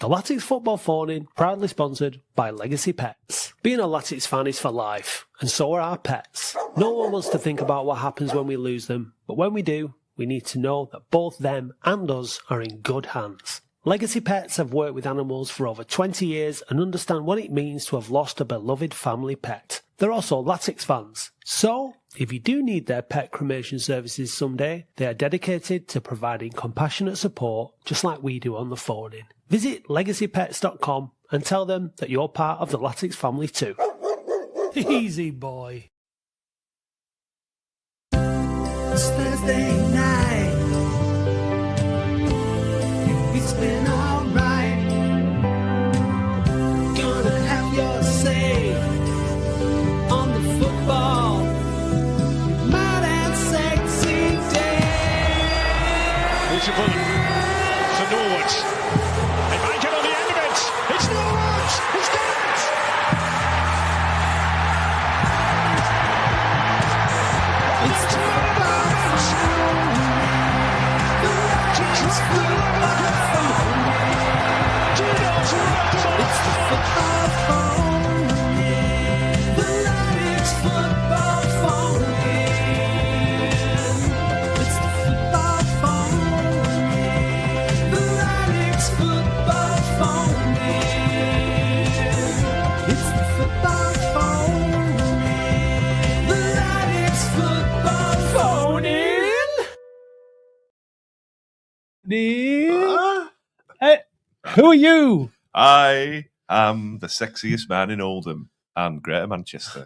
The Latics Football Phone-In, proudly sponsored by Legacy Pets. Being a Latics fan is for life, and so are our pets. No one wants to think about what happens when we lose them, but when we do, we need to know that both them and us are in good hands. Legacy Pets have worked with animals for over 20 years and understand what it means to have lost a beloved family pet. They're also Latics fans, so if you do need their pet cremation services someday, they are dedicated to providing compassionate support just like we do on the phone-in. Visit legacypets.com and tell them that you're part of the Latics family too. Easy boy. It's Thursday night. It's been alright. Gonna have your say on the football. Mad and sexy day. Beautiful for Norwood. They might get on the end of it. It's Norwood. He's done it. It's the football phone. The Latics football phone. It's the football phone. The Latics football phone. It's the football phone. The Latics football phone. Hey, who are you? I am the sexiest man in Oldham and Greater Manchester.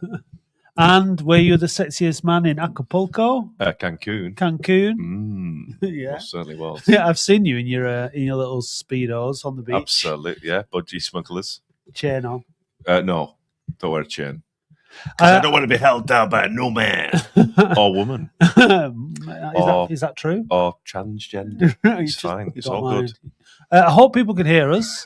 And were you the sexiest man in Acapulco? Cancun. Cancun? Yeah. Most certainly was. Yeah, I've seen you in your little speedos on the beach. Absolutely, yeah. Budgie smugglers. Chain on. No, don't wear a chain. 'Cause I don't want to be held down by no man or woman Is that true? or transgender. It's fine. It's all good. I hope people can hear us.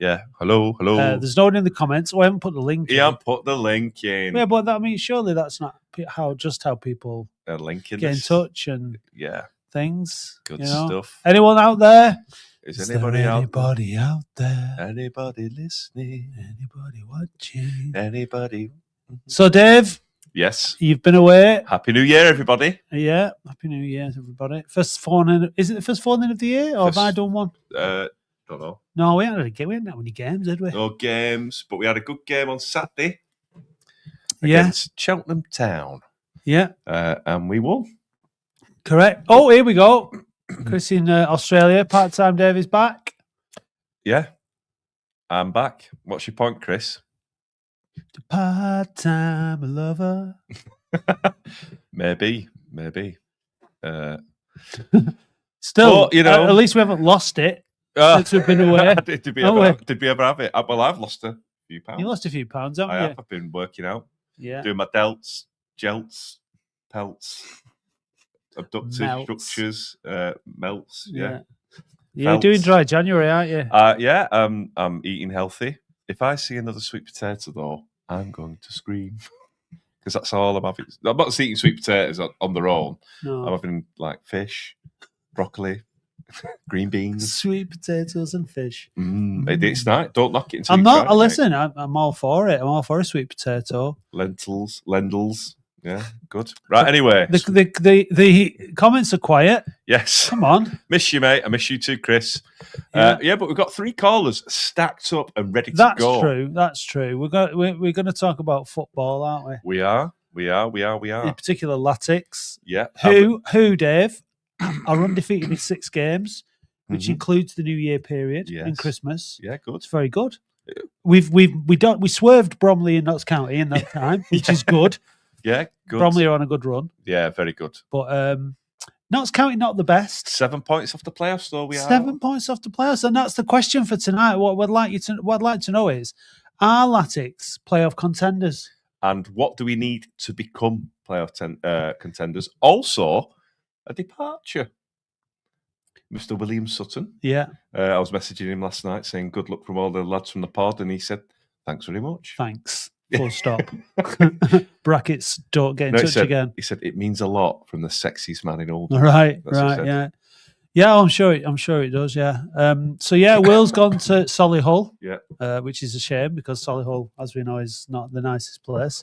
Yeah. Hello. There's no one in the comments. I haven't put the link in. Yeah, put the link in. Yeah, but that means surely that's not how people Link in get in this. touch and Yeah. things. Good stuff. Anyone out there? Is anybody out? Anybody out there? Anybody listening? Anybody watching? Anybody? So, Dave, Yes. you've been away. Happy New Year, everybody. Yeah, Happy New Year, everybody. First phone-in. Is it the first phone-in of the year, or have I done one? Don't know. No, we hadn't that many games, did we? No games, but we had a good game on Saturday Yeah. against Cheltenham Town, Yeah, and we won. correct. Oh, here we go. Chris in Australia, part-time Dave is back. Yeah, I'm back. What's your point, Chris? The part-time lover. Maybe. Still, But, you know- at least we haven't lost it since we've been away. did we Haven't ever have it? Well, I've lost a few pounds. You lost a few pounds, haven't I you? have. I've been working out, Yeah. doing my delts, jelts, pelts, abductive Melts. structures, melts. Yeah. You're doing dry January, aren't you? Yeah, I'm eating healthy. If I see another sweet potato, though, I'm going to scream because that's all I'm having. I'm not eating sweet potatoes on their own. I'm No. having like fish, broccoli, green beans. Sweet potatoes and fish. It's nice. Don't knock it until I'm you not. try it, mate. Listen, I'm all for it. I'm all for a sweet potato. Lentils. Yeah, good. Right. Anyway, The comments are quiet. yes. Come on. Miss you, mate. I miss you too, Chris. Yeah. Yeah, but we've got 3 callers stacked up and ready to That's go. true. That's true. We're going to talk about football, aren't we? We are. In particular, Latics. Yeah. Who, Dave, are undefeated in 6 games, which Mhm. includes the New Year period and Yes. Christmas. Yeah, good. It's very good. We swerved Bromley and Notts County in that time, which is good. Yeah, good. Bromley are on a good run, Yeah, very good. but Notts County not the best. 7 points off the playoffs, though. We are 7 points off the playoffs, and that's the question for tonight. What I'd like to know is: are Latics playoff contenders? And what do we need to become playoff contenders? Also, a departure. Mr. William Sutton. Yeah, I was messaging him last night saying good luck from all the lads from the pod, and he said, thanks very much. thanks. Full stop. Brackets. Don't get in No, touch again. He said, it means a lot from the sexiest man in Oldham. Right, That's what he right, said. yeah. Yeah, I'm sure it does. Yeah. Will's gone to Solihull. Yeah. Which is a shame because Solihull, as we know, is not the nicest place.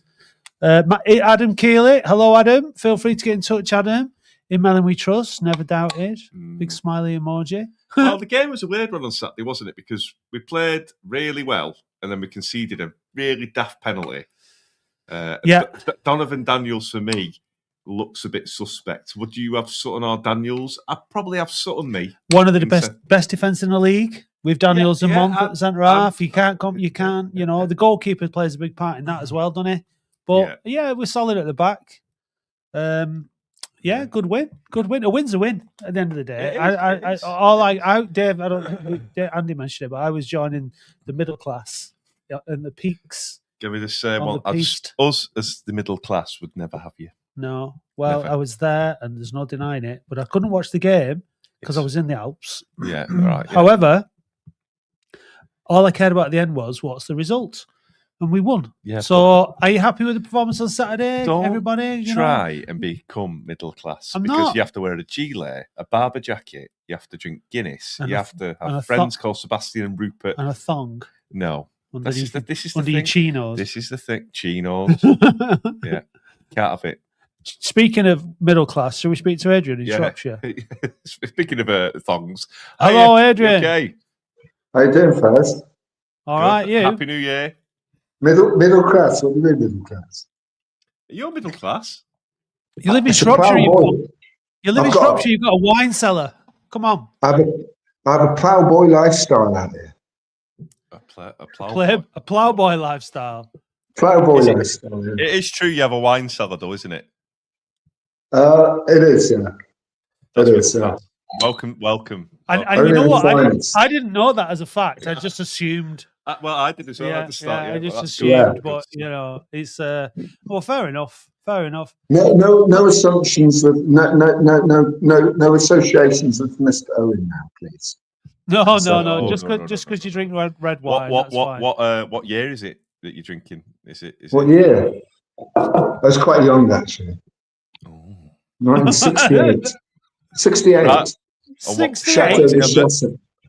Adam Keeley, hello, Adam. Feel free to get in touch, Adam. In Melon we trust, never doubted. Big smiley emoji. Well, the game was a weird one on Saturday, wasn't it? Because we played really well, and then we conceded a really daft penalty. Donovan Daniels for me looks a bit suspect. Would you have Sutton or Daniels? I'd probably have Sutton. Me, one of the best defence in the league with Daniels and Month at the centre half. You can't come. You can't. You know the goalkeeper plays a big part in that as well, doesn't he? But we're solid at the back. Good win. Good win. A win's a win at the end of the day. Dave, I don't. Andy mentioned it, but I was joining the middle class and the peaks. Give me the same one. Us as the middle class would never have you. No. Well, never. I was there, and there's no denying it. But I couldn't watch the game because I was in the Alps. Yeah, right. Yeah. However, all I cared about at the end was what's the result. And we won. Yeah. So, are you happy with the performance on Saturday? Don't everybody, try and become middle class because you have to wear a gilet, a Barber jacket, you have to drink Guinness, you have to have friends called Sebastian and Rupert, and a thong. No, this is the under thing. Your chinos. This is the thing. Chinos. Yeah, can't have it. Speaking of middle class, shall we speak to Adrian in Shropshire? Speaking of thongs. Hello, Adrian. Okay. How you doing, fellas? All right, you. Happy New Year. Middle class. What do you mean middle class? You're middle class. You live in Shropshire. You live in Shropshire. You've got a wine cellar. Come on. I have a ploughboy lifestyle out here. A ploughboy lifestyle. Ploughboy lifestyle. Yeah. It is true. You have a wine cellar, though, isn't it? It is. Yeah. It is. Yeah. Welcome. And you know what? I didn't know that as a fact. I just assumed. I did as well at the start. I just assumed, but it's fair enough. Fair enough. No assumptions of no associations with Mr. Owen now, please. No. Just because you drink red wine. What year is it that you're drinking? What year? I was quite young actually. 1968. 68. Right. 68.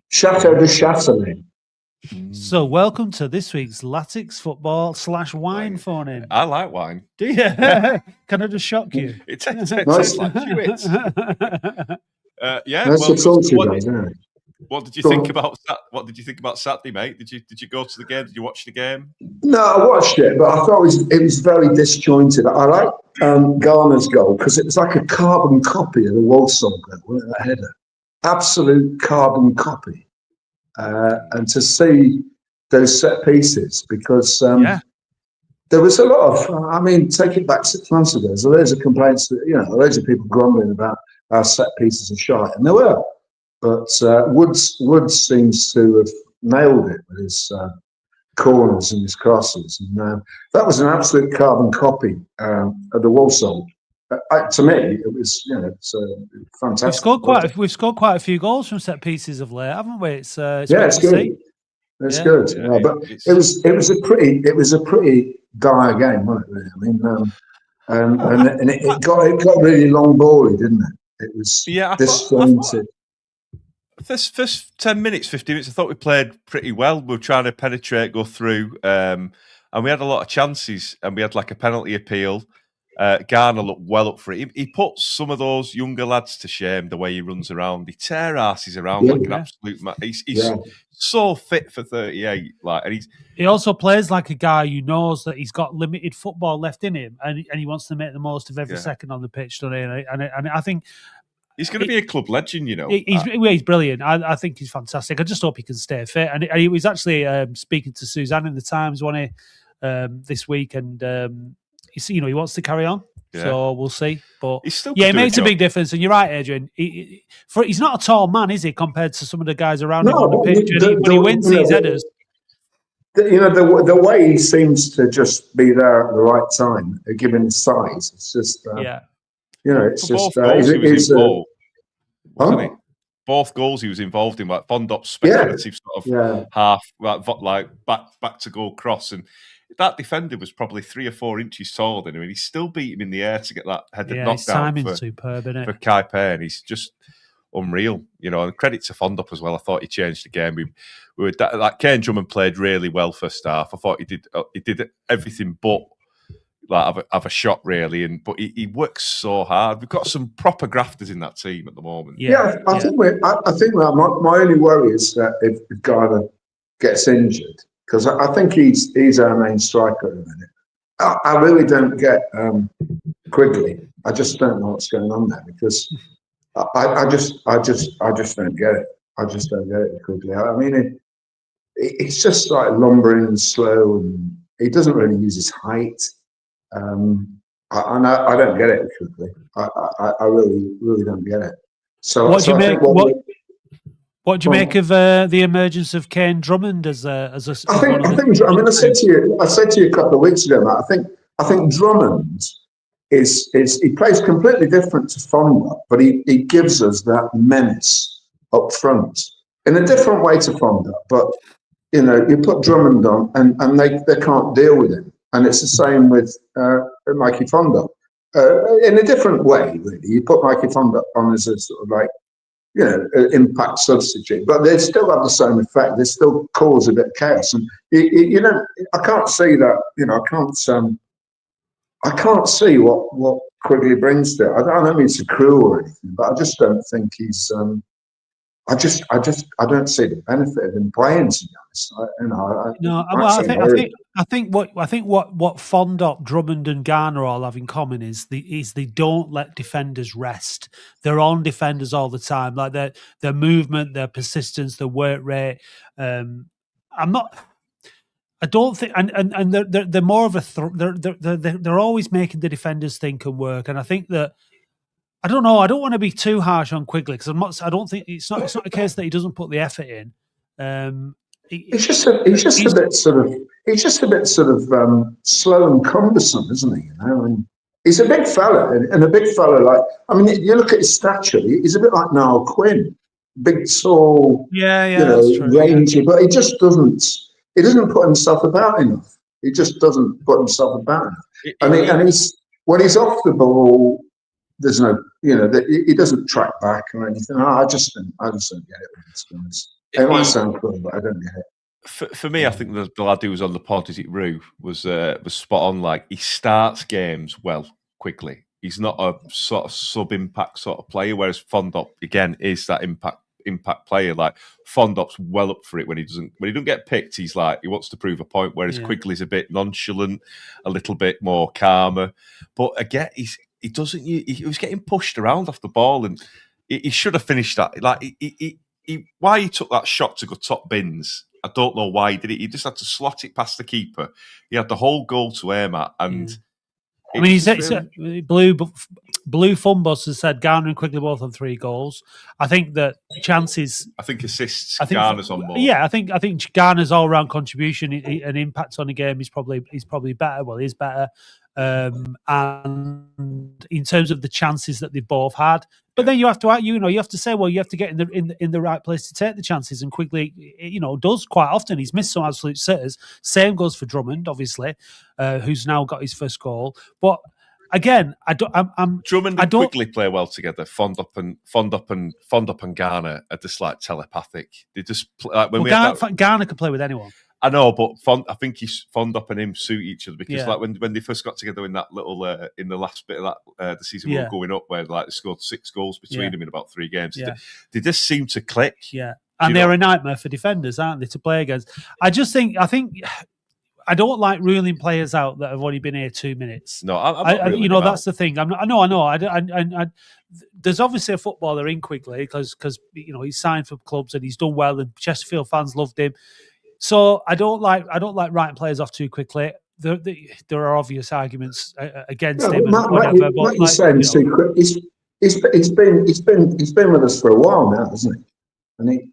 Chateau de Châtelet. So, welcome to this week's Latics football / wine phone-in. I like wine. Do you? Can I just shock you? It tastes like Chewits. What did you think about that? What did you think about Saturday, mate? Did you go to the game? Did you watch the game? No, I watched it, but I thought it was very disjointed. I like Garner's goal because it was like a carbon copy of the Walsall goal, that header. Absolute carbon copy. And to see those set pieces, because there was a lot of, take it back 6 months ago, there's loads of complaints, loads of people grumbling about our set pieces are shite, and there were. But Woods seems to have nailed it with his corners and his crosses. And that was an absolute carbon copy of the Walsall. To me, it was it's fantastic. We've scored quite a few goals from set pieces of late, haven't we? It's good. It's good. Yeah, but it was a pretty dire game, wasn't it? Really? And it got really long bally, didn't it? It was disjointed. First 10 minutes, 15 minutes, I thought we played pretty well. We were trying to penetrate, go through, and we had a lot of chances, and we had like a penalty appeal. Garner looked well up for it. He put some of those younger lads to shame the way he runs around. He tear asses around like an absolute man. He's so fit for 38. He also plays like a guy who knows that he's got limited football left in him, and he wants to make the most of every second on the pitch, doesn't he? And I think he's going to be a club legend, He's brilliant. I think he's fantastic. I just hope he can stay fit. And he was actually speaking to Suzanne in the Times, wasn't he, this week, and he wants to carry on. So we'll see. But it makes a big difference. And you're right, Adrian. He's not a tall man, is he, compared to some of the guys around him on the pitch? But he wins these headers. The way he seems to just be there at the right time, given his size, it's just it's just both goals he was involved in, like Fondop's speculative sort of half, like back to goal cross, and that defender was probably 3 or 4 inches taller than him, and he still beat him in the air to get that header knocked out superb, isn't it? For Kai Payne. He's just unreal. And credit to Fondop as well. I thought he changed the game. We were like Kane Drummond played really well first half. I thought he did everything but like have a shot really, but he works so hard. We've got some proper grafters in that team at the moment. I think my only worry is that if Garner gets injured, because I think he's our main striker at the minute. I really don't get Quigley. I just don't know what's going on there, because I just don't get it. I just don't get it with Quigley. I mean, it's just like lumbering and slow, and he doesn't really use his height. I don't get it quickly. I really don't get it. So what do you make? What do you Well, make of the emergence of Kane Drummond as a? I said to you a couple of weeks ago, Matt. I think Drummond is he plays completely different to Fondop, but he gives us that menace up front in a different way to Fondop. But you put Drummond on, and they can't deal with him. And it's the same with Mikey Fondop. In a different way, really. You put Mikey Fondop on as a sort of like, impact substitute, but they still have the same effect. They still cause a bit of chaos. And, I can't see that, I can't see what Quigley brings to it. I don't mean to cruel or anything, but I just don't think he's, I don't see the benefit of him playing, to be honest. I think what Fondop, Drummond, and Garner all have in common is they don't let defenders rest. They're on defenders all the time, like their movement, their persistence, their work rate. I don't think, and they're more of they're always making the defenders think and work. And I think that. I don't know. I don't want to be too harsh on Quigley, because I don't think it's not a case that he doesn't put the effort in. He's just a bit sort of slow and cumbersome, isn't he? And he's a big fella, and a big fella you look at his stature. He's a bit like Niall Quinn, big, tall, that's true, rangy, but he just doesn't. He doesn't put himself about enough. He just doesn't put himself about enough. And when he's off the ball. There's no, he doesn't track back or anything. I just don't get it. It might sound cool, but I don't get it. For me, I think the lad who was on the pod, is it Rue, was spot on. Like, he starts games well quickly. He's not a sort of sub-impact sort of player, whereas Fondop again is that impact player. Like, Fondop's well up for it when he doesn't get picked. He's like, he wants to prove a point, whereas Quigley's a bit nonchalant, a little bit more calmer. But again, he was getting pushed around off the ball, and he should have finished that. Like, why he took that shot to go top bins, I don't know why he did it. He just had to slot it past the keeper. He had the whole goal to aim at, and Blue Fumbus has said Garner and Quigley both on 3 goals. I think that chances. I think assists. Garner's on more. Yeah, I think Garner's all round contribution and impact on the game is probably better. Well, he's better. And in terms of the chances that they've both had, but then you have to say, well, you have to get in the right place to take the chances. And Quigley, does quite often. He's missed some absolute sitters. Same goes for Drummond, obviously, who's now got his first goal. But again, Drummond and Quigley play well together. Fondop and Garner are just like telepathic. They just like Garner can play with anyone. I know, but I think Fondop and him suit each other, because like when they first got together in that little in the last bit of that the season we were going up, where like they scored 6 goals between them in about 3 games. They just seem to click. Yeah, and they're a nightmare for defenders, aren't they, to play against? I think I don't like ruling players out that have only been here 2 minutes. No, that's the thing. I know. There's obviously a footballer in Quigley because he's signed for clubs and he's done well, and Chesterfield fans loved him. So I don't like writing players off too quickly. There are obvious arguments against him. He's been with us for a while now, hasn't he? And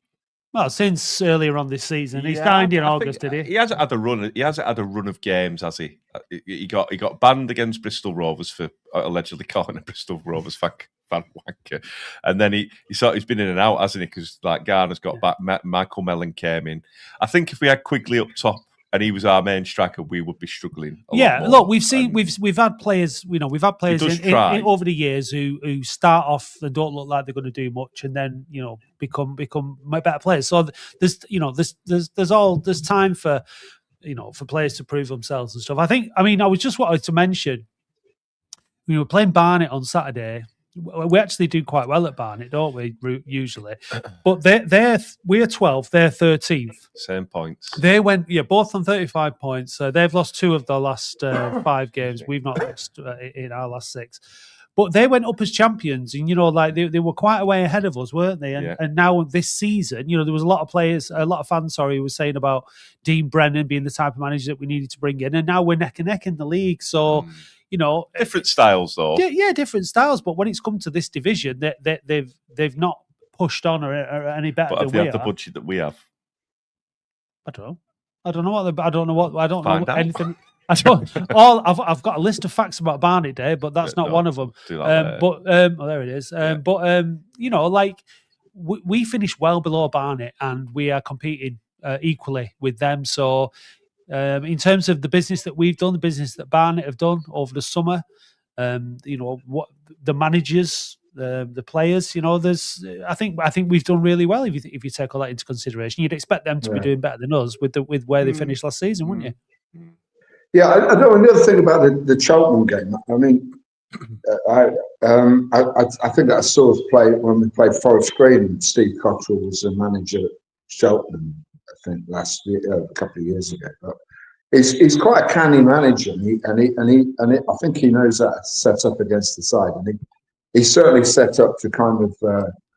well, since earlier on this season, he signed in August, did he? He hasn't had a run. He hasn't had a run of games, has he? He got banned against Bristol Rovers for allegedly calling a Bristol Rovers fan wanker, and then he's been in and out, hasn't he? Because like Garner's got back, Michael Mellon came in. I think if we had Quigley up top and he was our main striker, we would be struggling. A lot Yeah, more. look, we've seen And we've had players, we've had players does in try. over the years who start off and don't look like they're going to do much, and then become better players. So there's there's time for for players to prove themselves and stuff. I was just wanted to mention we were playing Barnet on Saturday. We actually do quite well at Barnet, don't we? Usually, but we're 12th, they're 13th. Same points. They went, both on 35 points. They've lost 2 of the last 5 games. We've not lost in our last 6. But they went up as champions, and they were quite a way ahead of us, weren't they? And now this season, there was a lot of fans, who were saying about Dean Brennan being the type of manager that we needed to bring in, and now we're neck and neck in the league. So. Different styles, though. Yeah, different styles. But when it's come to this division, they've not pushed on or any better. But have they had the budget that we have? I don't know. I don't know Find out. anything. I've got a list of facts about Barnet Day, but that's not one of them. There it is. We finished well below Barnet, and we are competing equally with them. So. In terms of the business that we've done, the business that Barnet have done over the summer, what the managers, the players, I think we've done really well. If you take all that into consideration, you'd expect them to be doing better than us with where they finished last season, wouldn't you? Yeah, I know another thing about the Cheltenham game. I mean, I think that I saw us play when we played Forest Green, and Steve Cottrell was the manager at Cheltenham. I think last year, a couple of years ago. But he's quite a canny manager, and I think he knows how to set up against the side, and he's certainly set up to kind of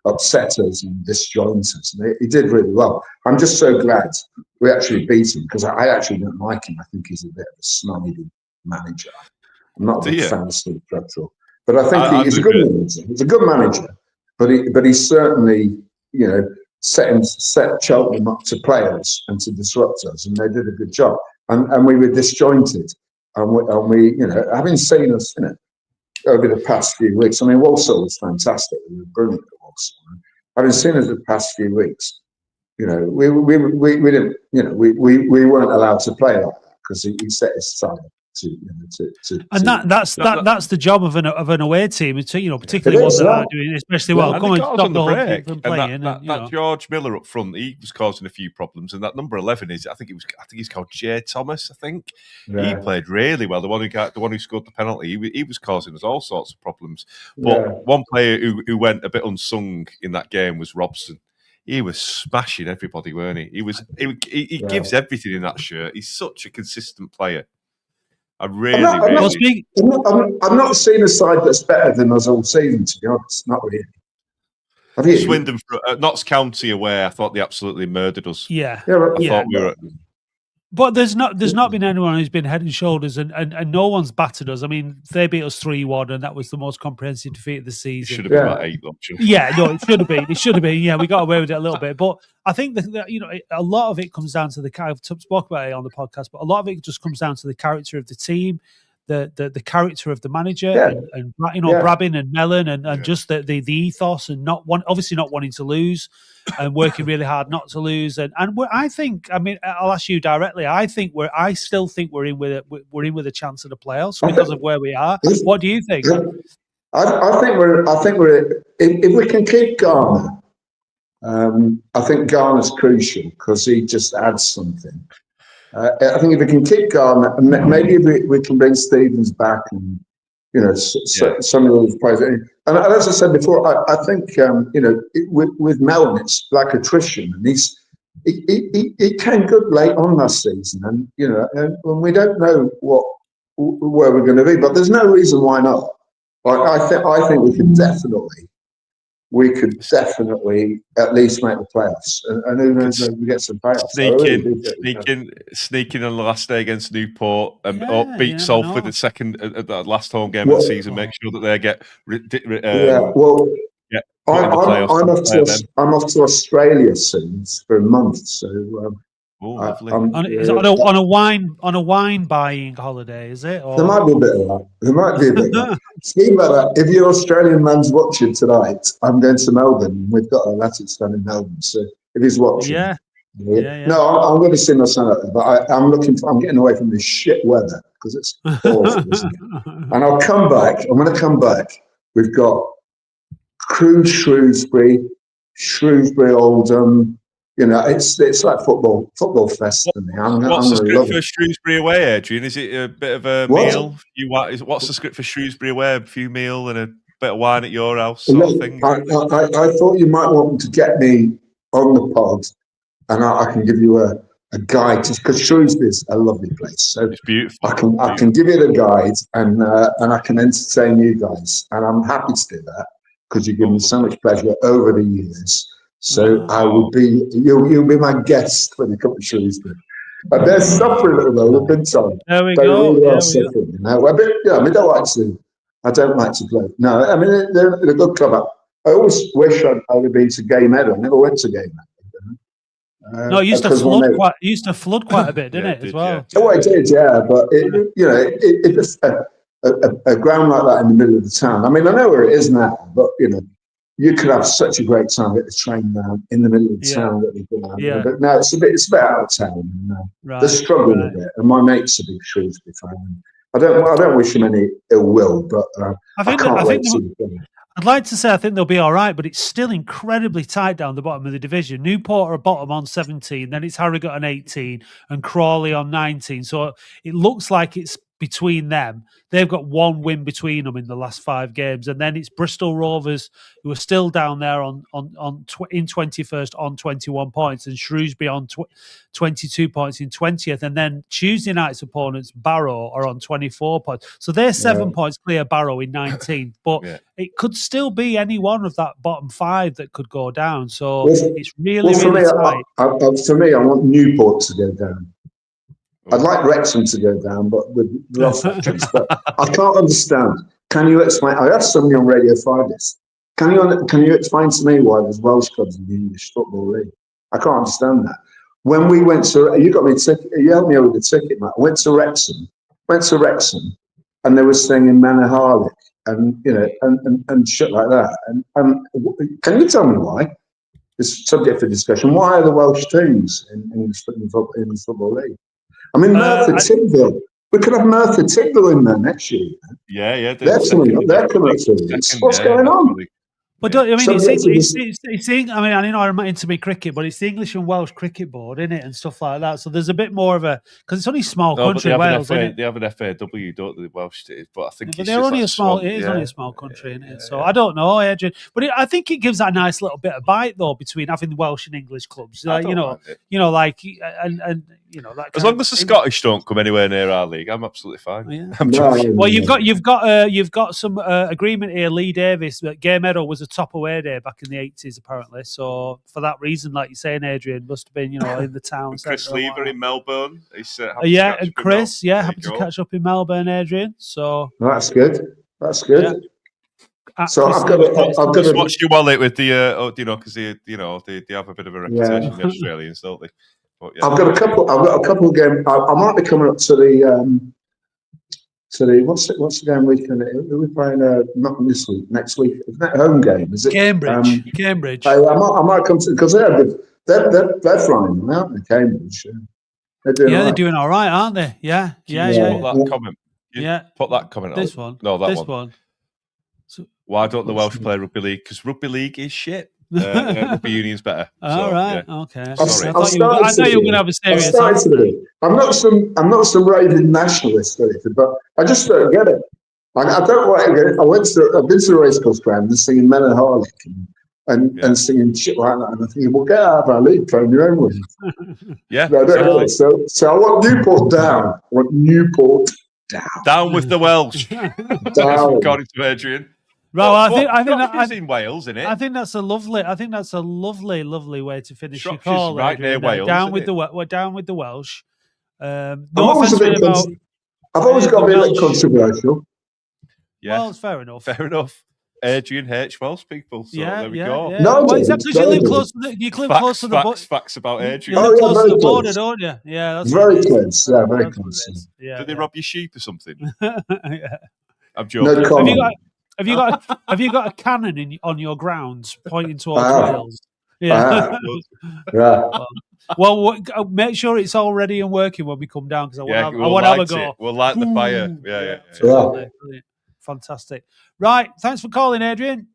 upset us and disjoint us, and he did really well. I'm just so glad we actually beat him, because I actually don't like him. I think he's a bit of a snidey manager. I'm not a big fan of Steve Cottrell, but I think he's a good manager. He's a good manager, but he certainly set Cheltenham up to play us and to disrupt us, and they did a good job. And we were disjointed, and we having seen us, over the past few weeks. I mean, Walsall was fantastic. We were brilliant at Walsall. Having seen us the past few weeks, we didn't, we weren't allowed to play like that, because he set his side up that's the job of an away team, particularly one that are doing especially well. Come on, stop the whole team from playing. That George Miller up front, he was causing a few problems, and that number 11 I think he's called Jay Thomas. I think he played really well. The one who scored the penalty, he was causing us all sorts of problems. But one player who went a bit unsung in that game was Robson. He was smashing everybody, weren't he? He gives everything in that shirt. He's such a consistent player. I'm not seeing a side that's better than us all season, to be honest. Not really. Have you? Swindon, Notts County away, I thought they absolutely murdered us. Yeah. I thought we were. But there's not been anyone who's been head and shoulders, and no one's battered us. I mean, they beat us 3-1, and that was the most comprehensive defeat of the season. It should have been about 8, though. It should have been. It should have been. Yeah, we got away with it a little bit. But I think that a lot of it comes down to I've spoke about it on the podcast, but a lot of it just comes down to the character of the team, the character of the manager, and Brabin and Mellon, and just the ethos, and obviously not wanting to lose, and working really hard not to lose. And I think, I mean, I'll ask you directly. I still think we're in with a chance at the playoffs because of where we are. What do you think? I think we're if we can keep Garner. I think Garner's crucial, because he just adds something. I think if we can keep Garner, and maybe we can bring Stevens back, and some of those players. And as I said before, I think with Mellon, it's like attrition, and he came good late on last season, and and we don't know where we're going to be, but there's no reason why not. I think we could definitely at least make the playoffs, and who knows if we get some playoffs. Sneak in on the last day against Newport, and beat Salford the last home game of the season. Make sure that they get. I'm off to Australia soon for a month, so. On a wine buying holiday, is it? Or? There might be a bit of that. Speaking about that, if your Australian man's watching tonight, I'm going to Melbourne. We've got a Latics fan in Melbourne, so if he's watching, Yeah. No, I'm going to see my son out there, but I'm getting away from this shit weather because it's awful, isn't it? And I'll come back. I'm going to come back. We've got Crewe, Shrewsbury, Oldham. You know, it's like football fest for me. What's the going to script love for it. Shrewsbury away, Adrian? Is it a bit of a What? meal? What's the script for Shrewsbury away? A few meal and a bit of wine at your house, sort Look, of thing. I thought you might want to get me on the pod, and I can give you a guide because Shrewsbury is a lovely place. So It's beautiful. I can give you the guide, and I can entertain you guys, and I'm happy to do that because you've given me so much pleasure over the years. So I will be you'll be my guest when you come to Shrewsbury. And they're suffering a little though. They've been told There we they go. really There are we suffering. You know, I don't like to play. No, I mean they're a good club. I always wish I'd have been to Gay Meadow. I never went to Gay Meadow. No, it used to because when flood they- quite. It used to flood quite a bit, didn't Yeah, it? it As did, well. Oh, I did, yeah. But it just a ground like that in the middle of the town. I mean, I know where it is now, but you could have such a great time at the train now in the middle of the town that we've been Yeah. But now it's a bit out of town. Right. They're struggling a bit, and my mate's a big Shrewsbury fan. I don't wish him any ill will, but I can't wait to see the game. I'd like to say I think they'll be all right, but it's still incredibly tight down the bottom of the division. Newport are bottom on 17, then it's Harrogate on 18 and Crawley on 19. So it looks like it's between them. They've got one win between them in the last 5 games, and then it's Bristol Rovers who are still down there in 21st on 21 points, and Shrewsbury on 22 points in 20th, and then Tuesday night's opponents Barrow are on 24 points. So they're 7 points clear Barrow in 19th, but it could still be any one of that bottom 5 that could go down. So it's really tight. For me, I want Newport to go down. I'd like Wrexham to go down, but with lots of things. But I can't understand. Can you explain? I asked somebody on Radio 5 this. Can you explain to me why there's Welsh clubs in the English Football League? I can't understand that. When we went to, you got me a ticket. You helped me with the ticket, Matt. I went to Wrexham, and they were singing Manor and and shit like that. And can you tell me why? It's subject for discussion. Why are the Welsh teams in the Football League? I mean, Merthyr Tydfil. We could have Merthyr Tydfil in there next year. Yeah. They're coming up through. What's going on? But don't, I mean, So I know I'm not into me cricket, but it's the English and Welsh Cricket Board, isn't it, and stuff like that. So there's a bit more of a because it's only a small country, Wales. They have an FAW, don't they, the Welsh teams? But I think but they're only a small. It is only a small country, isn't it? So I don't know, Adrian. But I think it gives that a nice little bit of bite though between having Welsh and English clubs. Like, as long as the Scottish don't come anywhere near our league, I'm absolutely fine. Yeah. I'm joking. Well, you've got some agreement here. Lee Davis that Gay Meadow was a top away day back in the 80s, apparently. So for that reason, like you're saying, Adrian must have been in the town. Chris Lever in Melbourne. He's and Chris, happy to catch up in Melbourne, Adrian. So that's good. So I've got to watch your wallet with the because they have a bit of a reputation, the Australians, don't they? But, I've got a couple of games. I might be coming up to the what's the game weekend? We're playing not this week, next week. Isn't that home game? Is it Cambridge? I might come to because they're flying, aren't they? Cambridge. They're doing all right, aren't they? Yeah. Put that comment. Put that comment on. This one. No, that this one. So, why don't the Welsh play rugby league? Because rugby league is shit. Rugby union's better. All right. Okay. I know you were going to have a serious answer. I'm not some raving nationalist or anything, but I just don't get it. I don't like it. I've been to the racecourse ground and singing Men and Harlech and singing shit like that. And I'm thinking, well, get out of our league, play on your own way. Yeah. No, I don't get it. So I want Newport down. I want Newport down. Down with the Welsh. Down. According to Adrian. Well, I think that's in Wales, isn't it? I think that's a lovely way to finish your call. Right near Wales. Down with the Welsh. I've always got to be a bit controversial. Yeah. Well, it's fair enough. Fair enough. Adrian hates Welsh people, so there we go. Yeah. No, well, it's because you live close to the border. Facts about Adrian. You live close to the border, don't you? Yeah, that's very close. Yeah, very close. Yeah. Did they rob your sheep or something? Yeah. I'm joking. No comment. Have you got a cannon on your grounds pointing towards Wales? Yeah. Well, make sure it's all ready and working when we come down because I want we'll to have a light go. it. We'll light the fire. Yeah. Absolutely. Brilliant. Fantastic. Right. Thanks for calling, Adrian.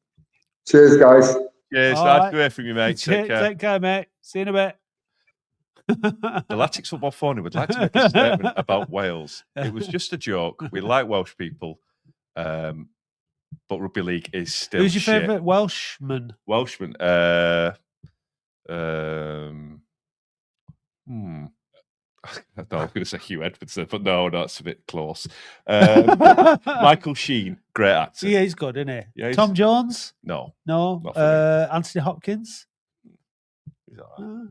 Cheers, guys. Yeah, it's All nice right. to hear from you, mate. Take care. Take care, mate. See you in a bit. The Latics Football Phone would like to make a statement about Wales. It was just a joke. We like Welsh people, but rugby league is still Who's your shit. favourite Welshman? Welshman? I was going to say Hugh Edmondson, but no, it's a bit close. Michael Sheen, great actor. Yeah, he's good, isn't he? Yeah, Tom Jones? No. No. Not for me. Anthony Hopkins? He's all right.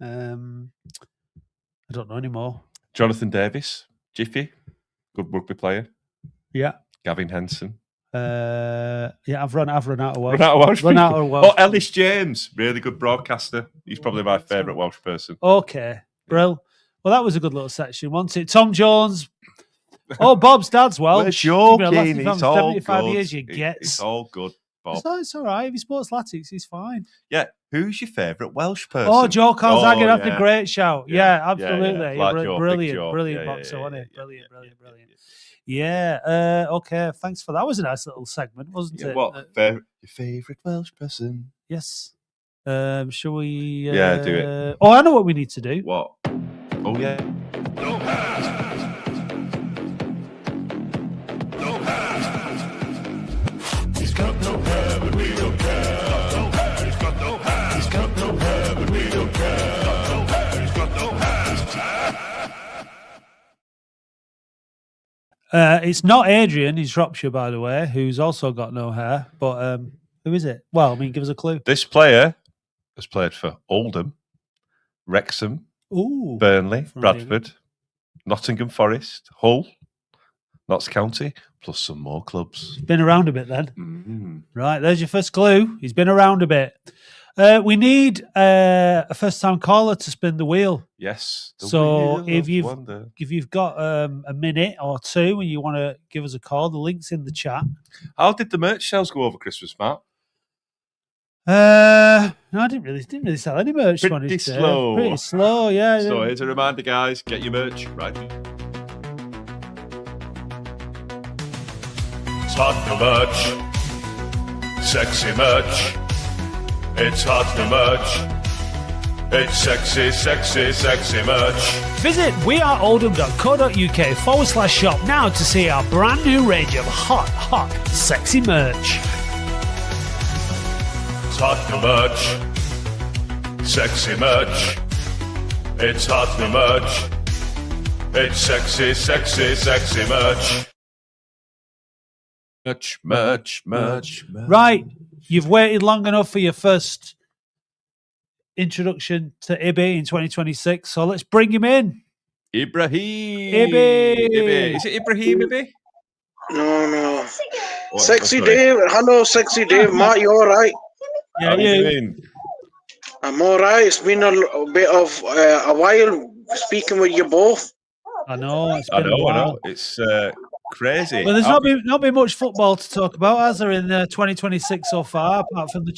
I don't know anymore. Jonathan Davis, Jiffy, good rugby player. Yeah. Gavin Henson. Yeah, I've run out of Welsh. Run out of Welsh. Welsh. Oh, Ellis James, really good broadcaster. He's probably my favourite Welsh person. Okay, Brill. Well, that was a good little section, wasn't it? Tom Jones. Oh, Bob's dad's Welsh. We're joking. You've been a Latics fan It's for all 75 good. years, you get. It's all good, Bob. It's all right. If he sports Latics, he's fine. Yeah. Who's your favourite Welsh person? Oh, Joe Calzaghe, that's yeah. a great shout. Yeah, absolutely. Yeah. Like Joe, brilliant, big Joe. brilliant boxer, wasn't it? Brilliant. Yeah. Okay. Thanks for that. Was a nice little segment, wasn't it? What? Your favourite Welsh person? Yes. Shall we? Yeah, do it. Oh, I know what we need to do. What? Oh yeah. No pass. No pass. He's got no hair, but we don't care. No hair. He's got no hair. He's got no hair, but we don't care. No hair. He's got no hair. It's not Adrian. He's Shropshire, by the way, who's also got no hair. But who is it? Well, I mean, give us a clue. This player has played for Oldham, Wrexham, Ooh, Burnley, from Bradford, Nottingham Forest, Hull, Notts County, plus some more clubs. been around a bit then. Mm-hmm. Right, there's your first clue. He's been around a bit. We need a first-time caller to spin the wheel. Yes. the So wheel if of you've wonder. got a minute or two and you want to give us a call, the link's in the chat. How did the merch sales go over Christmas, Matt? No, I didn't really sell any merch. Pretty on his day. slow. Pretty slow, yeah. So here's a reminder, guys: get your merch right. It's hot to merch. Sexy merch. It's hot to merch. It's sexy, sexy, sexy merch. Visit weareoldham.co.uk/shop now to see our brand new range of hot, sexy merch. It's hot to merch. Sexy merch. It's hot to merch. It's sexy, sexy, sexy merch. Merch. Right, you've waited long enough for your first introduction to Ibi in 2026, so let's bring him in. Ibrahim. Ibi. Is it Ibrahim Ibi? No. What? Sexy Oh, sorry. Dave. Hello, Sexy Dave. Matt, you all right? Yeah, How you you. doing? I'm all right. It's been a bit of a while speaking with you both. I know. It's I been a know. while. It's crazy. Well, there's not been much football to talk about, has there, in 2026 so far, apart from the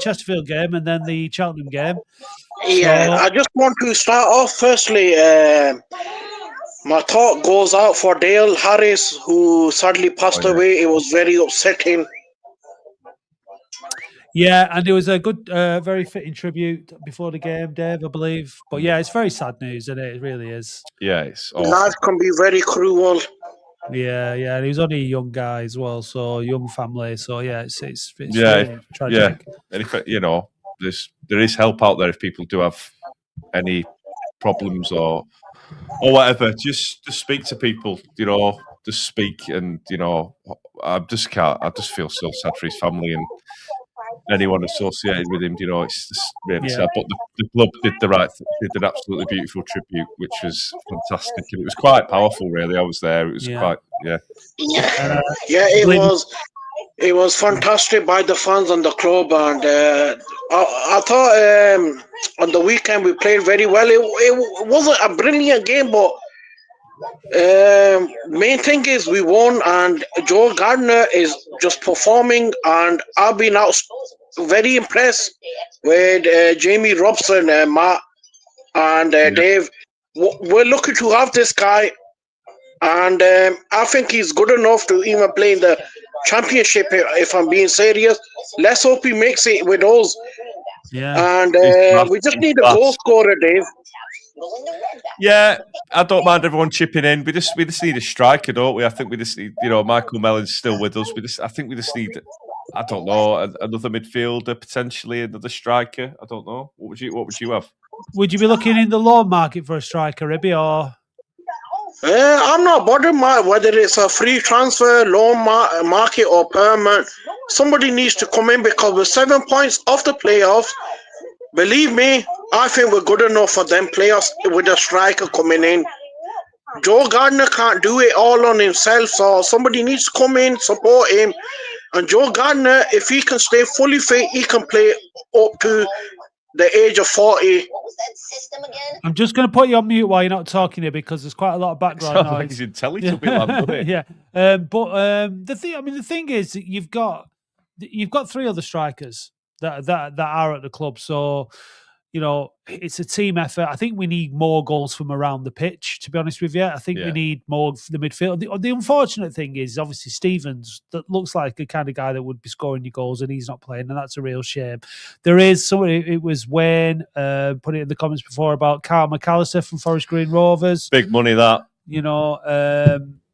Chesterfield game and then the Cheltenham game. Yeah, So- I just want to start off firstly. My thought goes out for Dale Harris, who sadly passed away. It was very upsetting. Yeah, and there was a good, very fitting tribute before the game, Dave, I believe. But yeah, it's very sad news, isn't it? It really is. Yeah, it's awful. Life can be very cruel. Yeah, and he was only a young guy as well, so young family. So yeah, it's Yeah, really tragic. And if there is help out there if people do have any problems or whatever. Just speak to people. Just speak, and I just feel so sad for his family and anyone associated with him. It's just really sad. But the club did did an absolutely beautiful tribute, which was fantastic, and it was quite powerful. Really, I was there. It was quite It was fantastic by the fans and the club, and I thought on the weekend we played very well. It wasn't a brilliant game, but main thing is we won, and Joe Gardner is just performing, and I've been very impressed with Jamie Robson and Matt. And Dave, we're lucky to have this guy. And I think he's good enough to even play in the championship, if I'm being serious. Let's hope he makes it with us. Yeah. And He's we just class, need a he's goal class. scorer, Dave. Yeah, I don't mind everyone chipping in. We just need a striker, don't we? I think we just need, Michael Mellon's still with us. I think we just need, I don't know, another midfielder, potentially another striker. I don't know. What would you have? Would you be looking in the loan market for a striker, Ribby, or? I'm not bothered whether it's a free transfer, loan market, or permanent. Somebody needs to come in because we're 7 points off the playoffs. Believe me, I think we're good enough for them playoffs with a striker coming in. Joe Gardner can't do it all on himself, so somebody needs to come in, support him. And Joe Gardner, if he can stay fully fit, he can play up to the age of 40. I'm just going to put you on mute while you're not talking here because there's quite a lot of background Sounds like noise. he's in Teletubby land, doesn't it? Yeah, the thing is, that you've got 3 other strikers that are at the club, so it's a team effort. I think we need more goals from around the pitch, to be honest with you. I think we need more for the midfield. The unfortunate thing is, obviously, Stevens, that looks like the kind of guy that would be scoring your goals, and he's not playing, and that's a real shame. There is somebody, it was Wayne, put it in the comments before about Carl McAllister from Forest Green Rovers. Big money, that.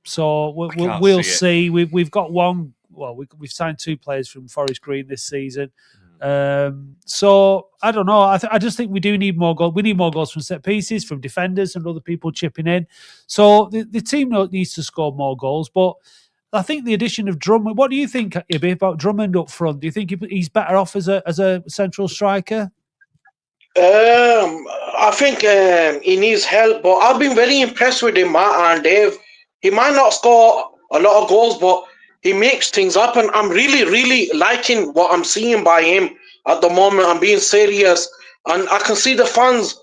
So we'll see. We've got one. Well, we've signed 2 players from Forest Green this season. So I don't know. I just think we do need more goals. We need more goals from set pieces, from defenders, and other people chipping in. So the team needs to score more goals. But I think the addition of Drummond. What do you think, Ibby, about Drummond up front? Do you think he's better off as a central striker? I think he needs help, but I've been very impressed with him, Matt and Dave. He might not score a lot of goals, but he makes things happen. I'm really, really liking what I'm seeing by him at the moment. I'm being serious. And I can see the fans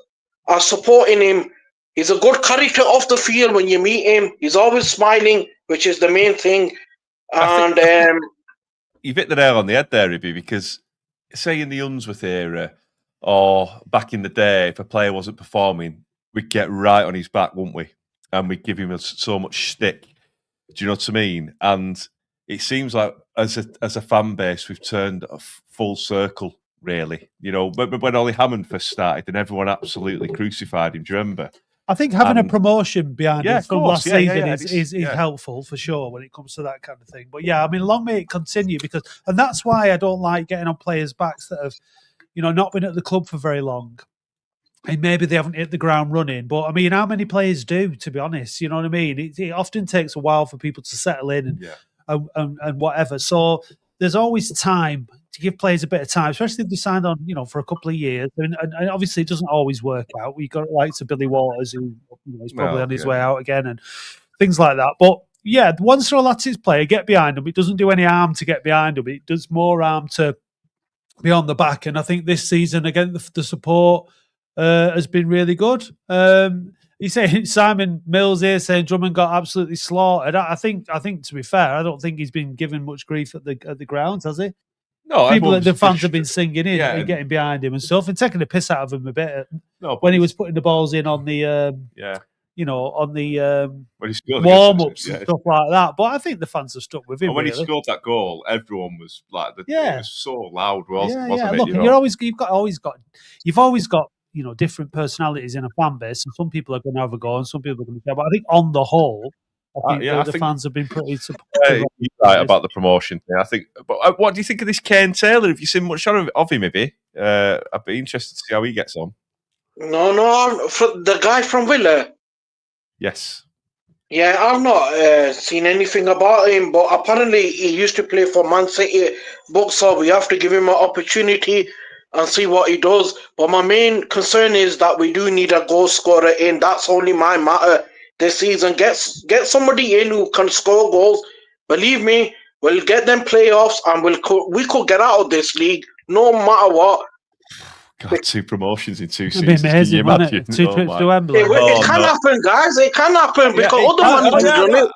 are supporting him. He's a good character off the field when you meet him. He's always smiling, which is the main thing. And you've hit the nail on the head there, Ibby, because say in the Unsworth era or back in the day, if a player wasn't performing, we'd get right on his back, wouldn't we? And we'd give him so much stick. Do you know what I mean? And it seems like as a fan base, we've turned a full circle, really. When Ollie Hammond first started and everyone absolutely crucified him, do you remember? I think having a promotion behind it from last season is helpful for sure when it comes to that kind of thing. But long may it continue and that's why I don't like getting on players' backs that have, not been at the club for very long. And maybe they haven't hit the ground running. But, I mean, how many players do, to be honest? You know what I mean? It often takes a while for people to settle in and whatever. So there's always time to give players a bit of time, especially if they signed on, for a couple of years. And obviously it doesn't always work out. We got like to Billy Waters, who is probably on his way out again and things like that. But, once you're a Latics player, get behind them. It doesn't do any harm to get behind them. It does more harm to be on the back. And I think this season, again, the support has been really good. He's saying Simon Mills here saying Drummond got absolutely slaughtered. I think to be fair, I don't think he's been given much grief at the ground, has he? No, the fans have been singing in and getting behind him and stuff and taking the piss out of him a bit when he was putting the balls in on the on the warm ups and stuff like that. But I think the fans have stuck with him. And when he scored that goal, everyone was like, it was so loud, wasn't it? Look, you've always got different personalities in a fan base, and some people are going to have a go, and some people are going to care. But I think on the whole, I think the fans have been pretty supportive. You're right about the promotion thing. I think. But what do you think of this Kane Taylor? Have you seen much of him? Maybe I'd be interested to see how he gets on. No, the guy from Villa. Yes. Yeah, I've not seen anything about him, but apparently he used to play for Man City. But so we have to give him an opportunity and see what he does. But my main concern is that we do need a goal scorer in. That's only my matter this season. Get somebody in who can score goals. Believe me, we'll get them playoffs and we could get out of this league no matter what. God, 2 promotions in 2 seasons. Amazing, can you imagine? Two trips to Wembley. It can happen, guys. It can happen because other managers done it.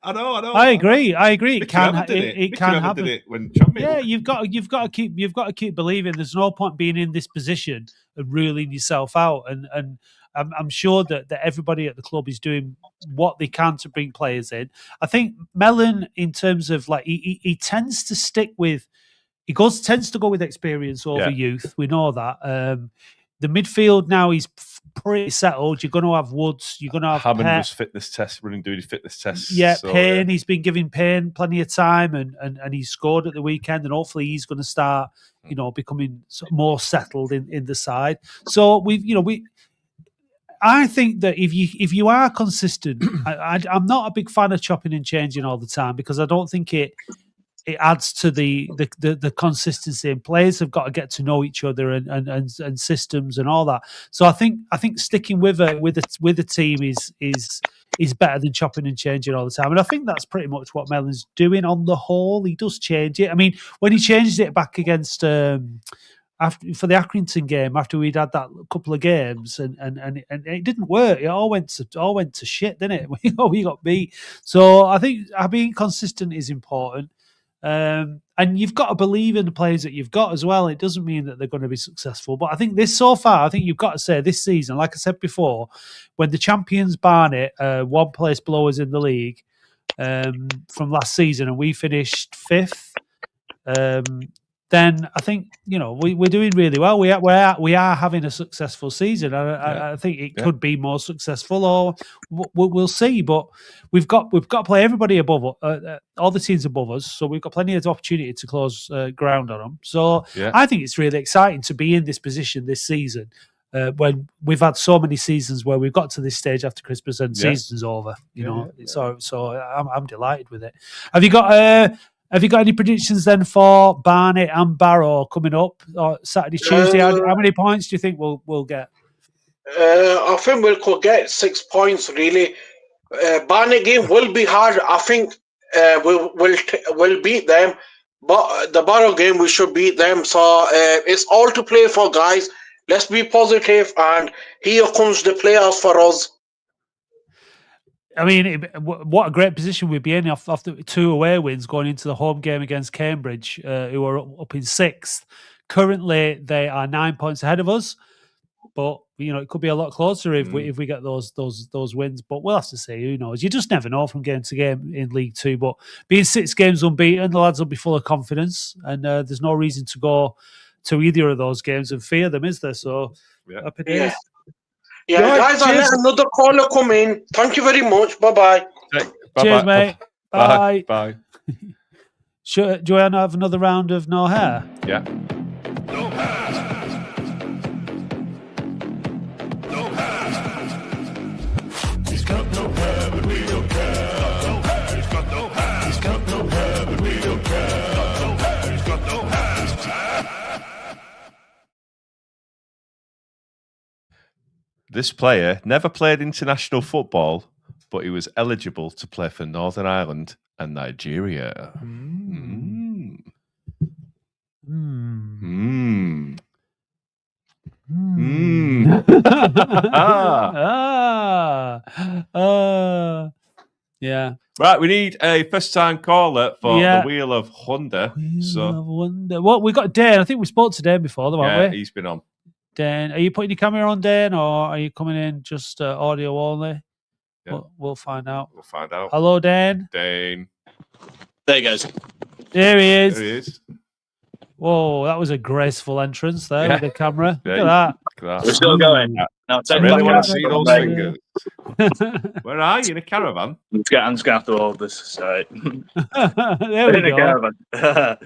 I know. I agree. It Mickey can. Evans did it. It Mickey can Evans happen. did it when champion. Yeah, you've got to keep believing. There's no point being in this position and ruling yourself out. And I'm sure that everybody at the club is doing what they can to bring players in. I think Mellon, in terms of like, he tends to stick with. Tends to go with experience over youth. We know that. The midfield now is pretty settled. You're going to have Woods. You're going to have Hammond Pett. was fitness test, doing his fitness tests. Yeah, so, Payne. He's been giving Payne plenty of time, and he scored at the weekend. And hopefully, he's going to start, becoming more settled in the side. So I think that if you are consistent, I'm not a big fan of chopping and changing all the time, because I don't think it adds to the consistency, and players have got to get to know each other and systems and all that. So I think sticking with a team is better than chopping and changing all the time. And I think that's pretty much what Mellon's doing on the whole. He does change it. I mean, when he changed it back against for the Accrington game, after we'd had that couple of games, and it didn't work. It all went to shit, didn't it? We got beat. So I think being consistent is important. And you've got to believe in the players that you've got as well. It doesn't mean that they're going to be successful, but I think I think you've got to say this season, like I said before, when the champions Barnet, one place below us in the league, from last season, and we finished 5th, then I think we're doing really well. We are having a successful season. I think it could be more successful, or we'll see. But we've got to play everybody above all the teams above us, so we've got plenty of opportunity to close ground on them. So I think it's really exciting to be in this position this season, when we've had so many seasons where we've got to this stage after Christmas and season's over. So I'm delighted with it. Have you got any predictions then for Barnet and Barrow coming up Saturday, Tuesday? How many points do you think we'll get? I think we'll get 6 points, really. Barnet game will be hard. I think we'll beat them, but the Barrow game we should beat them. So it's all to play for, guys. Let's be positive, and here comes the playoffs for us. I mean, what a great position we'd be in after 2 away wins going into the home game against Cambridge, who are up in 6th. Currently, they are 9 points ahead of us, but it could be a lot closer if we get those wins. But we'll have to see. Who knows? You just never know from game to game in League Two. But being 6 games unbeaten, the lads will be full of confidence, and there's no reason to go to either of those games and fear them, is there? So happy days. Yeah, guys, I'll let another caller come in. Thank you very much. Bye-bye. Cheers, mate. Bye. Bye. Do I have another round of No Hair? Yeah. No hair. No hair. He's got no hair, but we don't care. No hair. He's got no hair. He's got no hair, but we don't care. No hair. He's got no hair. This player never played international football, but he was eligible to play for Northern Ireland and Nigeria. Yeah. Right, we need a first-time caller for the Wheel of Wonder. Well, we got Dan. I think we spoke to Dan before, haven't we? He's been on. Dan, are you putting your camera on, Dan, or are you coming in just audio only? Yeah. We'll find out. Hello, Dan. Dane. There he goes. There he is. There he is. Whoa, that was a graceful entrance there with the camera. Look at that. We're still going. No, I really want to see those fingers. Where are you? In a caravan? I'm just going to have to hold this. Sorry. There we go. A caravan.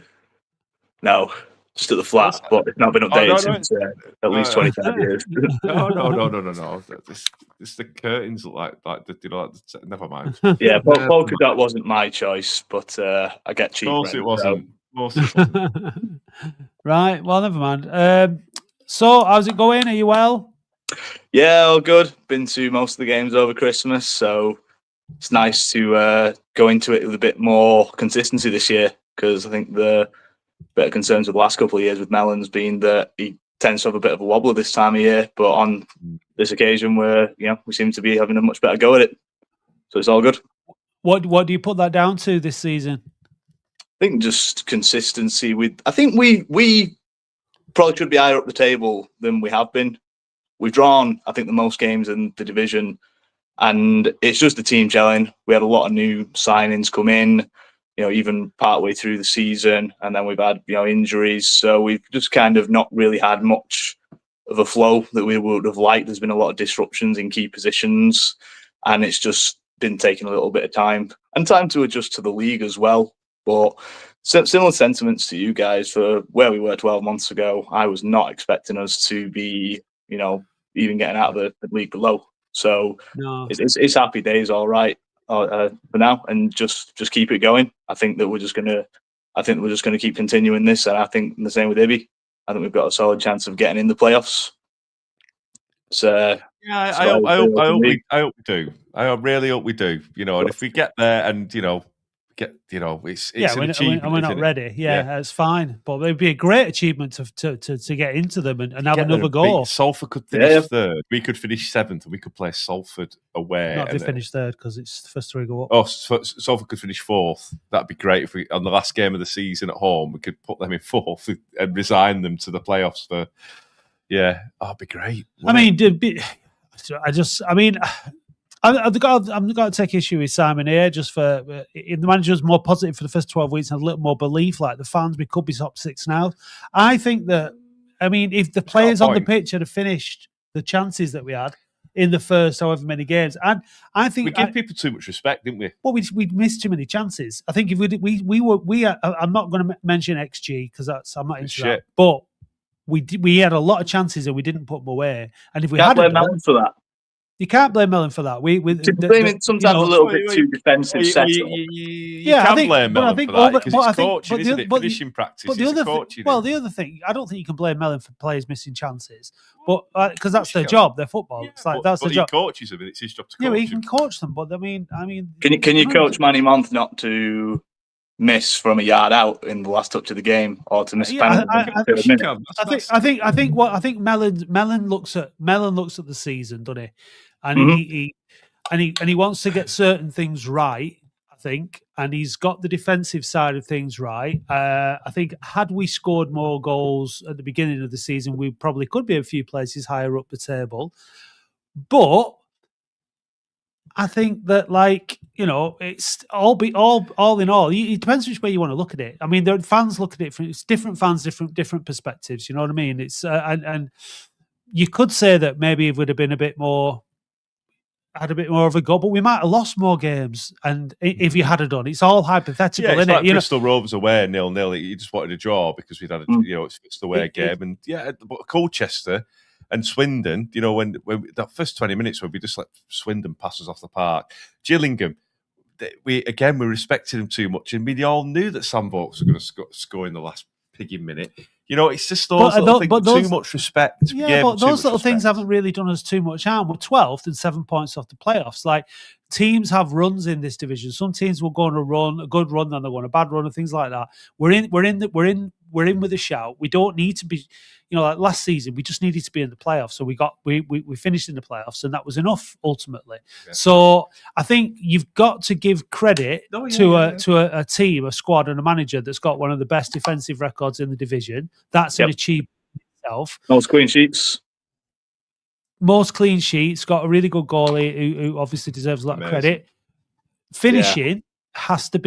No. Just at the flat, but it's not been updated since at least 25 years. No. This the curtains look like never mind. Yeah, polka dot wasn't my choice, but I get cheap. Of course it wasn't. Right, well, never mind. So, how's it going? Are you well? Yeah, all good. Been to most of the games over Christmas, so it's nice to go into it with a bit more consistency this year, because I think the bit of concerns with the last couple of years with Mellon's been that he tends to have a bit of a wobbler this time of year, but on this occasion we seem to be having a much better go at it. So it's all good. What do you put that down to this season? I think just consistency I think we probably should be higher up the table than we have been. We've drawn, I think, the most games in the division, and it's just the team gelling. We had a lot of new signings come in, even partway through the season, and then we've had, injuries. So we've just kind of not really had much of a flow that we would have liked. There's been a lot of disruptions in key positions, and it's just been taking a little bit of time to adjust to the league as well. But similar sentiments to you guys for where we were 12 months ago. I was not expecting us to be, even getting out of the league below. So No. it's happy days, all right, for now, and just keep it going. I think we're just gonna keep continuing this, and I think the same with Ibby. I think we've got a solid chance of getting in the playoffs. So I hope we do. I really hope we do. And if we get there, and it's an achievement. and we're not ready. Yeah, that's fine. But it'd be a great achievement to get into them and have another goal. Salford could finish third. We could finish seventh, and we could play Salford away. Not if they finish third, because it's the first three go up. Oh, Salford could finish fourth. That'd be great if we, on the last game of the season at home, we could put them in fourth and resign them to the playoffs. That'd be great. I'm going to take issue with Simon here. Just for if the manager was more positive for the first 12 weeks and a little more belief, like the fans, we could be top six now. I think that, if the players on the pitch had finished the chances that we had in the first however many games, and I think we give people too much respect, didn't we? Well, we missed too many chances. I think if I'm not going to mention XG because I'm not into that, but we had a lot of chances and we didn't put them away. And if we had blame Mellon for that. You can't blame Mellon for that. Sometimes a little bit too defensive. You can blame Mellon for that because it's coaching, isn't it? Finishing practice. But the other thing, I don't think you can blame Mellon for players missing chances, but because that's their job, their football. It's like that's their job. He coaches them, and it's his job to coach. Yeah, he can coach them, but I mean, can you coach Manny Month not to miss from a yard out in the last touch of the game, or to miss a penalty? I think Mellon looks at the season, doesn't he? And he wants to get certain things right, I think, and he's got the defensive side of things right. I think had we scored more goals at the beginning of the season, we probably could be a few places higher up the table. But I think that, it's all in all. It depends which way you want to look at it. The fans look at it from different fans, different perspectives. You know what I mean? It's and you could say that maybe it would have been had a bit more of a go, but we might have lost more games. And if you had done, it's all hypothetical, it's isn't like it? Bristol Rovers away 0-0. You just wanted a draw because we'd had it's the away game, and but Colchester and Swindon, when that first 20 minutes when we just let Swindon pass us off the park. Gillingham, we respected them too much, and we all knew that Sam Vokes were going to score in the last pigging minute. It's just those little things, too much respect. Yeah, but those little things haven't really done us too much harm. We're 12th and 7 points off the playoffs. Like, teams have runs in this division. Some teams will go on a good run, then they'll go on a bad run, and things like that. We're in with a shout. We don't need to be, like last season, we just needed to be in the playoffs. So we finished in the playoffs, and that was enough ultimately. Yeah. So I think you've got to give credit to a team, a squad, and a manager that's got one of the best defensive records in the division. That's an achievement itself. Most clean sheets. Got a really good goalie who obviously deserves a lot of credit. Finishing has to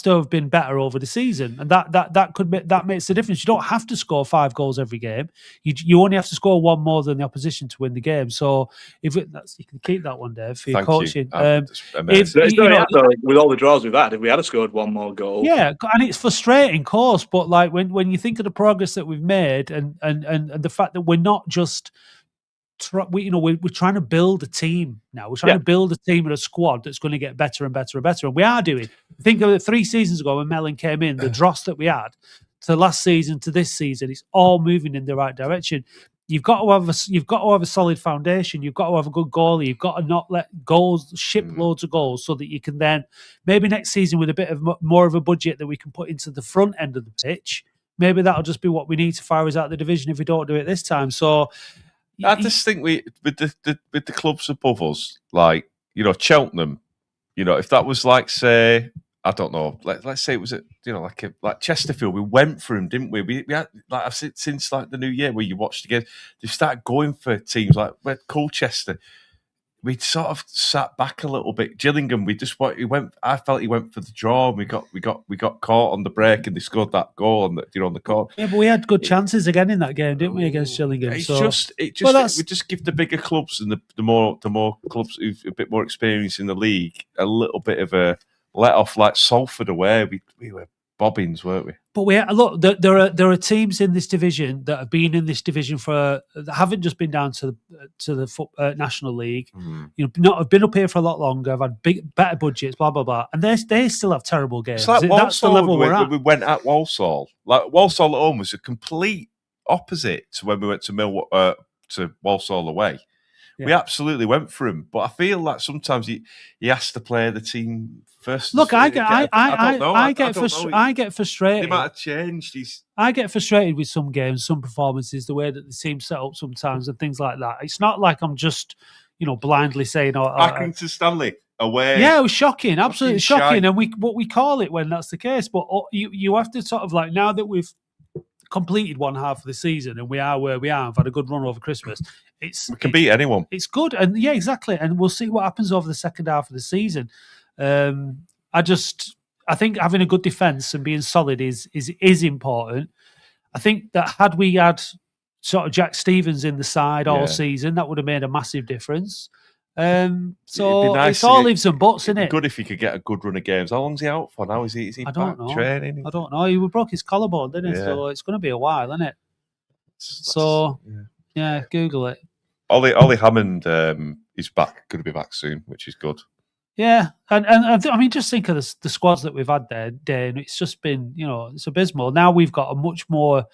have been better over the season, and that makes the difference. You don't have to score 5 goals every game. You only have to score one more than the opposition to win the game. So you can keep that one, Dave, for your coaching. With all the draws we've had, if we had scored one more goal, and it's frustrating, of course. But when you think of the progress that we've made, and the fact that we're not just we're trying to build a team now. We're trying to build a team and a squad that's going to get better and better and better. And we are doing. Think of it 3 seasons ago when Mellon came in, the dross that we had to last season to this season, it's all moving in the right direction. You've got to have a solid foundation. You've got to have a good goalie. You've got to not let goals ship loads of goals so that you can then maybe next season with a bit of more of a budget that we can put into the front end of the pitch. Maybe that'll just be what we need to fire us out of the division if we don't do it this time. So. I just think with the clubs above us, like Cheltenham, if that was like, say, I don't know, let's say it was like Chesterfield, we went for him, didn't we? We had, like I've seen since like the new year where you watched the game, they've started going for teams like Colchester. We sort of sat back a little bit. Gillingham, I felt he went for the draw. And we got caught on the break, and they scored that goal on the court. Yeah, but we had good chances again in that game, didn't we, against Gillingham? We just give the bigger clubs and the more clubs who've a bit more experience in the league a little bit of a let off. Like Salford away, we were bobbins, weren't we? But look, there are teams in this division that have been in this division that haven't just been down to the National League. Have been up here for a lot longer. Have had better budgets, blah blah blah, and they still have terrible games. It's like That's the level we're at. We went at Walsall. Like Walsall at home was a complete opposite to when we went to Walsall away. Yeah. We absolutely went for him, but I feel like sometimes he has to play the team first. Look, I get frustrated. They might have changed. I get frustrated with some games, some performances, the way that the team's set up sometimes, and things like that. It's not like I'm just, blindly saying, Accrington Stanley away. Yeah, it was shocking, absolutely shocking, and we call it when that's the case. But you have to sort of like, now that we've completed one half of the season and we are where we are, I've had a good run over Christmas. We can beat anyone. It's good, and yeah, exactly. And we'll see what happens over the second half of the season. I think having a good defence and being solid is important. I think that had we had sort of Jack Stevens in the side all season, that would have made a massive difference. So it's all ifs and buts, isn't it? Good if he could get a good run of games. How long's he out for now? Is he back training? I don't know. He broke his collarbone, didn't he? Yeah. So it's going to be a while, isn't it? Google it. Ollie Hammond is back. Going to be back soon, which is good. Yeah, and I mean, just think of the squads that we've had there, Dane. It's just been, it's abysmal. Now we've got a much more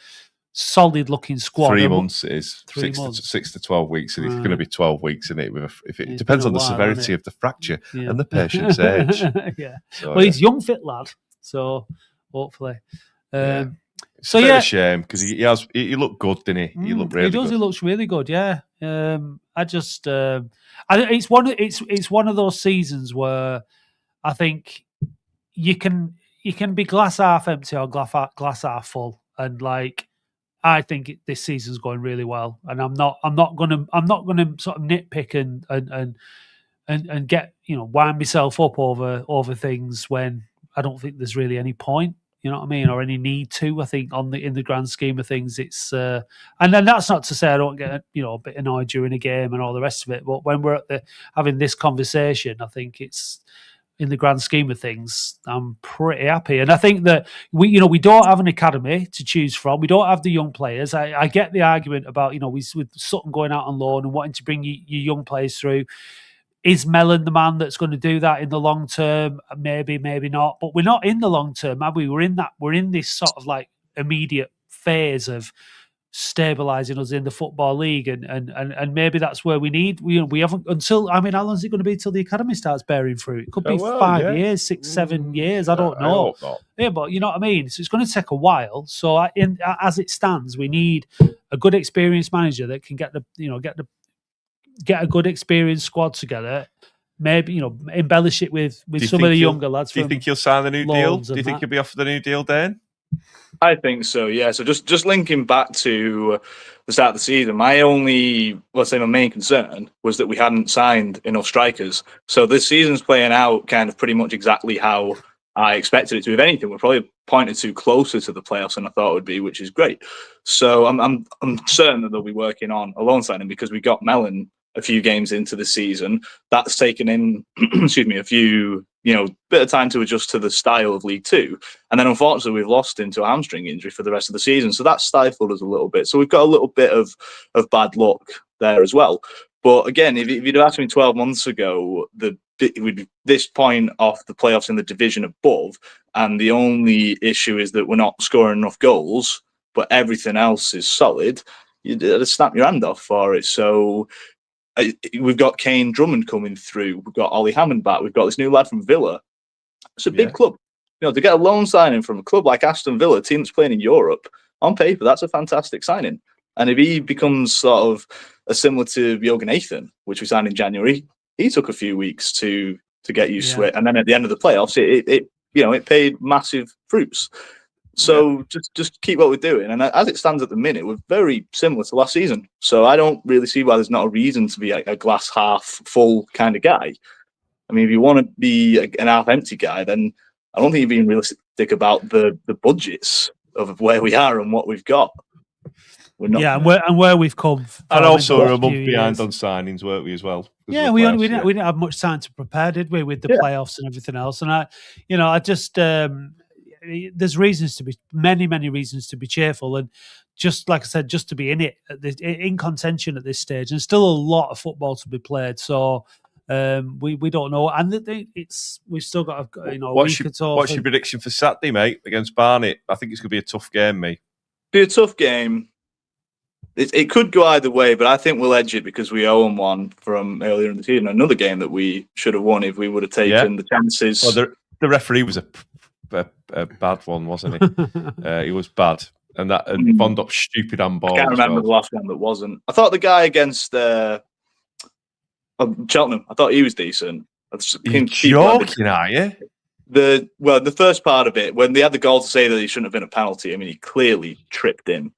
solid-looking squad. 3 months it is. 6 to 12 weeks, and it's going to be 12 weeks, isn't it? It depends on the severity of the fracture and the patient's age. Yeah. So, he's a young, fit lad, so hopefully. It's a shame because he looked good, didn't he? He looked really good. He looks really good, yeah. It's one of those seasons where I think you can be glass half empty or glass half full, and like I think this season's going really well, and I'm not gonna sort of nitpick and get wind myself up over things when I don't think there's really any point. You know what I mean, or any need to. I think in the grand scheme of things, it's and then that's not to say I don't get a bit annoyed during a game and all the rest of it. But when we're having this conversation, I think it's in the grand scheme of things, I'm pretty happy. And I think that we don't have an academy to choose from. We don't have the young players. I get the argument about with Sutton going out on loan and wanting to bring your young players through. Is Mellon the man that's going to do that in the long term? Maybe, maybe not. But we're not in the long term, have we? We're in this sort of like immediate phase of stabilising us in the Football League, and maybe that's where we need. We haven't until. I mean, how long is it going to be till the academy starts bearing fruit? It could be 5 years, 6, 7 years. I don't know. I hope not. Yeah, but you know what I mean. So it's going to take a while. So as it stands, we need a good experienced manager that can get a good experienced squad together, maybe embellish it with some of the younger lads. Do you think he'll sign the new deal? Do you think he'll be offered the new deal, Dan? I think so. Yeah. So just linking back to the start of the season, my main concern was that we hadn't signed enough strikers. So this season's playing out kind of pretty much exactly how I expected it to. If anything, we're probably pointed to closer to the playoffs than I thought it would be, which is great. So I'm certain that they'll be working on a loan signing because we got Mellon a few games into the season. That's taken him, a few, bit of time to adjust to the style of League Two. And then unfortunately we've lost him to a hamstring injury for the rest of the season. So that stifled us a little bit. So we've got a little bit of bad luck there as well. But again, if you'd asked me 12 months ago, this point off the playoffs in the division above, and the only issue is that we're not scoring enough goals, but everything else is solid, you'd snap your hand off for it. So we've got Kane Drummond coming through. We've got Ollie Hammond back. We've got this new lad from Villa. It's a big club. To get a loan signing from a club like Aston Villa, a team that's playing in Europe, on paper, that's a fantastic signing. And if he becomes sort of similar to Jürgen Nathan, which we signed in January, he took a few weeks to to get used to it, and then at the end of the playoffs, it paid massive fruits. So just keep what we're doing, and as it stands at the minute, we're very similar to last season. So I don't really see why there's not a reason to be a glass half full kind of guy. I mean, if you want to be an half empty guy, then I don't think you're being realistic about the budgets of where we are and what we've got. We're not, and where we've come. And also, we're a month behind on signings, weren't we, as well? Yeah, we didn't have much time to prepare, did we, with the playoffs and everything else? And I just there's reasons to be many reasons to be cheerful, and just like I said, just to be in it in contention at this stage, and still a lot of football to be played. So. We don't know, and we've still got a What's your prediction for Saturday, mate, against Barnet? I think it's going to be a tough game, mate. Be a tough game. It could go either way, but I think we'll edge it because we owe them one from earlier in the season. Another game that we should have won if we would have taken the chances. Well, the referee was a bad one, wasn't he? He was bad, and bond up stupid handball. I can't remember the last one that wasn't. I thought the guy against. Cheltenham, I thought he was decent. You're joking, are you? The first part of it, when they had the goal to say that he shouldn't have been a penalty, I mean, he clearly tripped him.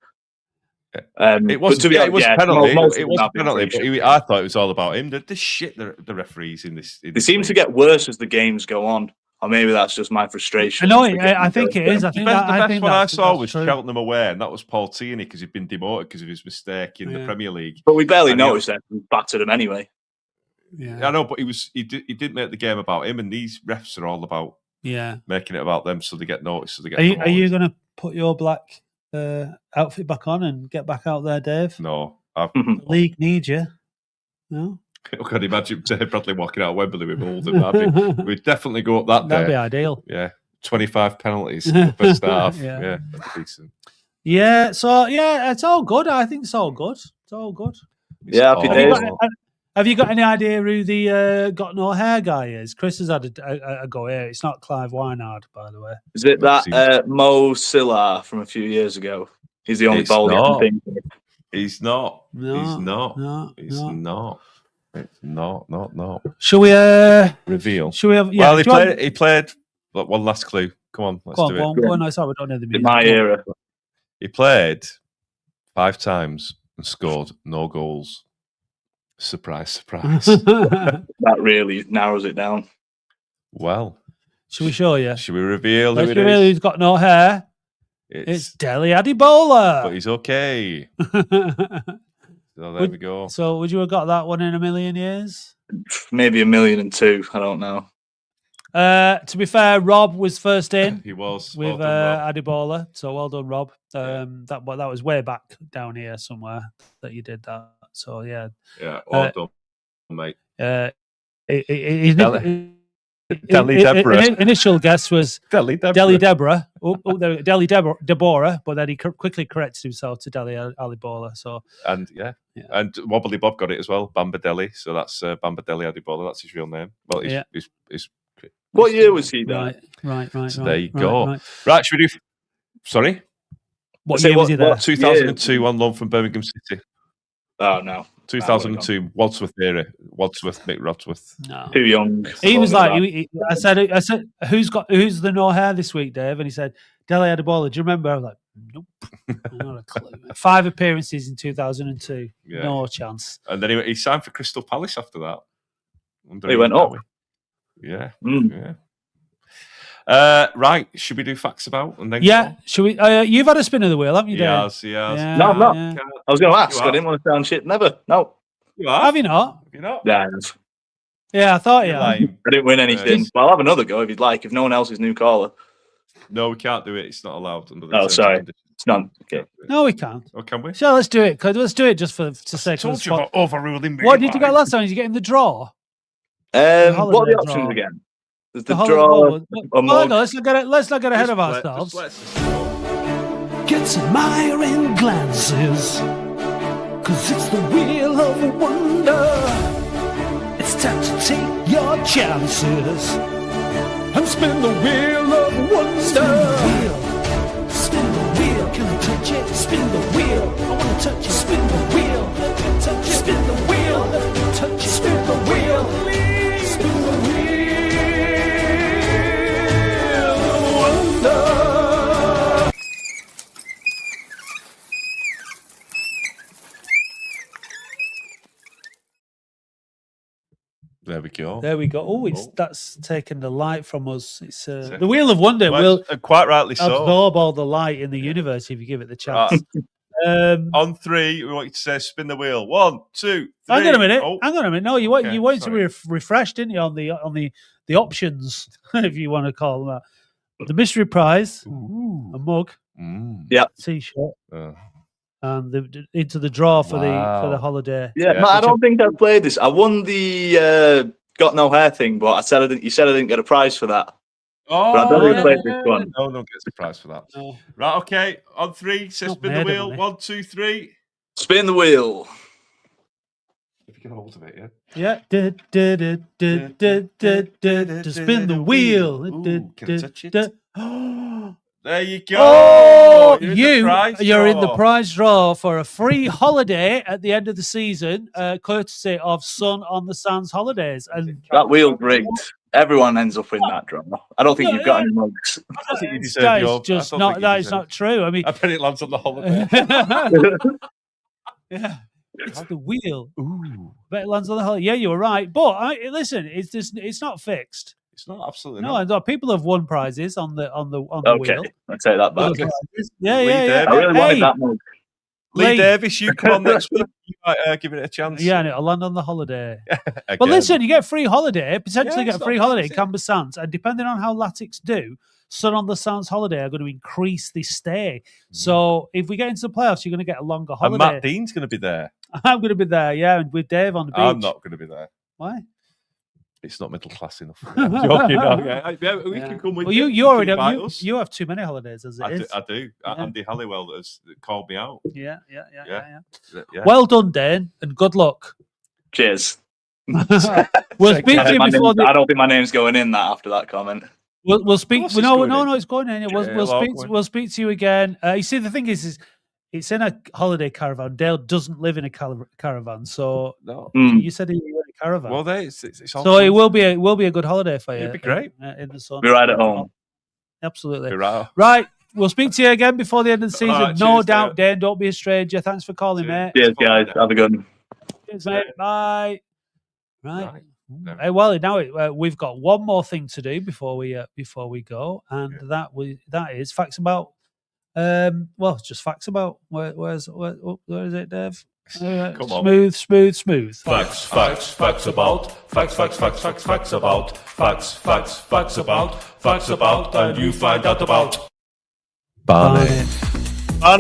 It was a penalty. It was a penalty, but I thought it was all about him. The shit the referees in this. They seem to get worse as the games go on. Or maybe that's just my frustration. No, I think it is. I think the I best think one I saw was true. Cheltenham away, and that was Paul Tierney because he'd been demoted because of his mistake in the Premier League. But we barely noticed that. We battered him anyway. Yeah, I know, but he didn't make the game about him, and these refs are all about making it about them, so they get noticed. So they get. Are you going to put your black outfit back on and get back out there, Dave? No, the league needs you. No. I can imagine Bradley walking out of Wembley with Oldham. We'd definitely go up that day. That'd be ideal. Yeah, 25 penalties first half. Yeah, that's decent. Yeah, so it's all good. I think it's all good. It's all good. Happy days. Have you got any idea who the got no hair guy is? Chris has had a go here. It's not Clive Wynard, by the way. Is it that Mo Sillar from a few years ago? He's the only bowler I can think of. He's not. No, he's not. No, he's not. It's not. Shall we reveal? Shall we have? Yeah. Well, he played. Look, one last clue. Come on, let's do it. Go on. No, sorry, we don't know the music. In my era, he played 5 times and scored no goals. Surprise. That really narrows it down. Well, should we show you? Should we reveal who it is? Who's got no hair? It's Dele Adibola. But he's okay. So there we go. So would you have got that one in a million years? Maybe 1,000,002. I don't know. To be fair, Rob was first in. He was with Adibola. So well done, Rob. That was way back down here somewhere that you did that. So yeah, all done, mate. Initial guess was Dele Deborah. Dele Deborah, but then he quickly corrected himself to Dele Adibola. So and Wobbly Bob got it as well, Bamba Dele. So that's Bamba Dele Adibola. That's his real name. Well, he's what year was he there? Right. So there you go. Right, should we do? Sorry, what year was he there? 2002 on loan from Birmingham City. Oh no, 2002 Wadsworth era. Mick Wadsworth. No, too young. He was like, I said, who's the no hair this week, Dave? And he said, Dele Adibola. Do you remember? I was like, nope, not a clue. 5 appearances in 2002. Yeah. No chance. And then he signed for Crystal Palace after that. He went up. Yeah. Right, should we do facts about and then should we? You've had a spin of the wheel, haven't you, Dave? Yes. Yeah, no, I'm not. Yeah. I was going to ask. I didn't want to sound shit. Never. No. You are? Have you not? Yeah, I thought you had. I didn't win anything. Well, I'll have another go if you'd like. If no one else is new caller. No, we can't do it. It's not allowed under the sorry. It's not. Okay. No, we can't. Oh, can we? So let's do it. Let's do it just for sake of you about overruling me. What did you get last time? Did you get in the draw? What are the options again? There's the draw. Let's not get ahead of ourselves. Get some admiring glances, 'cause it's the wheel of wonder. It's time to take your chances and spin the wheel of wonder. Spin the wheel. Can I touch it? Spin the wheel. I want to touch it. Spin the wheel. Let me touch it. Spin the wheel. Let me touch it. Spin the wheel. Spin the wheel. go. There we go. That's taken the light from us. It's the Wheel of Wonder will quite rightly so absorb all the light in the universe if you give it the chance. On 3, we want you to say spin the wheel. 1, 2, 3. Hang on a minute. Oh. Hang on a minute. No, you wanted to be refreshed, didn't you, on the options, if you want to call them that. The mystery prize, a mug, t-shirt, and into the draw for the holiday. Yeah, I don't think I've played this. I won the got no hair thing, but you said I didn't get a prize for that. Oh, but I don't think I played this one. No one gets a prize for that. No. Right, okay. On 3, say spin the wheel. 1, 2, 3. Spin the wheel. If you get hold of it, yeah. Yeah. To spin the wheel. Ooh, can I touch it? There you go. Oh, you're in the prize draw for a free holiday at the end of the season, courtesy of Sun on the Sands Holidays. And that wheel's rigged. Everyone ends up in that draw. I don't think you've got any mugs. I think you deserve your. That is not true. I mean, I bet it lands on the holiday. Yeah. It's the wheel. Ooh. Bet it lands on the holiday. Yeah, you were right. But listen, it's not fixed. It's not absolutely not. No, people have won prizes on the okay, wheel. I'll take that back. Yeah. I really wanted that mug. Lee Davis, you come on next week. You might give it a chance. Yeah, and it'll land on the holiday. But listen, you get free holiday. Potentially get a free holiday in Canberra Sands, and depending on how Latics do, Sun on the Sands holiday are going to increase this stay. So if we get into the playoffs, you're going to get a longer holiday. And Matt Dean's going to be there. I'm going to be there, yeah, and with Dave on the beach. I'm not going to be there. Why? It's not middle class enough. I'm joking. We can come with you. You already you have too many holidays as it is. I do. Andy Halliwell has called me out. Yeah. Well done, Dane, and good luck. Cheers. We'll speak to you before. I don't think my name's going in that after that comment. We'll speak. No, it's going in. We'll speak to you again. You see, the thing is it's in a holiday caravan. Dale doesn't live in a caravan, so you said he was in a caravan. Well, it's so it will be a good holiday for you. It'd be great in the sun. Be right at home. Absolutely. Right. We'll speak to you again before the end of the season. Right, no doubt, Dane. Don't be a stranger. Thanks for calling, mate. Cheers, guys. Have a good one. Cheers, mate. Bye. Right. Hey, well, now we've got one more thing to do before we go, and that is facts about. It's just facts about. Where is it, Dave? Come on. Smooth. Facts about. Facts about, and you find out about. Barnet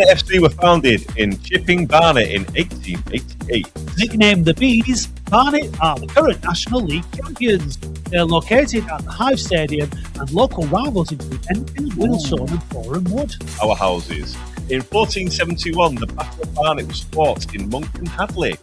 FC were founded in Chipping, Barnet in 1888. Nicknamed the Bees, Barnet are the current National League champions. They're located at the Hive Stadium, and local rivals include Enfield, Wilson, and Boreham Wood. Our houses. In 1471, the Battle of Barnet was fought in Monkton Hadley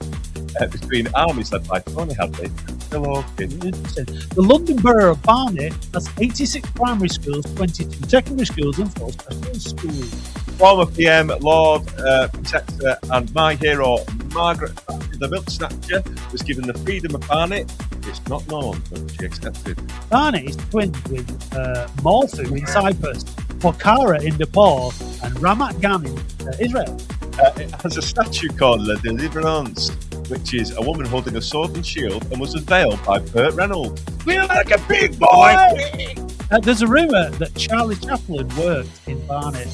between armies led by Tony Hadley and Phil Hawkins. The London Borough of Barnet has 86 primary schools, 22 secondary schools, and 4 special schools. Former PM, Lord Protector, and my hero, Margaret Thatcher, the milk snatcher, was given the freedom of Barnet. It's not known, but she accepted. Barnet is twinned with Morphu in Cyprus, Pokhara in Nepal, and Ramat Gan in Israel. It has a statue called La Deliverance, which is a woman holding a sword and shield and was unveiled by Burt Reynolds. Feel like a big boy! There's a rumour that Charlie Chaplin worked in Barnet.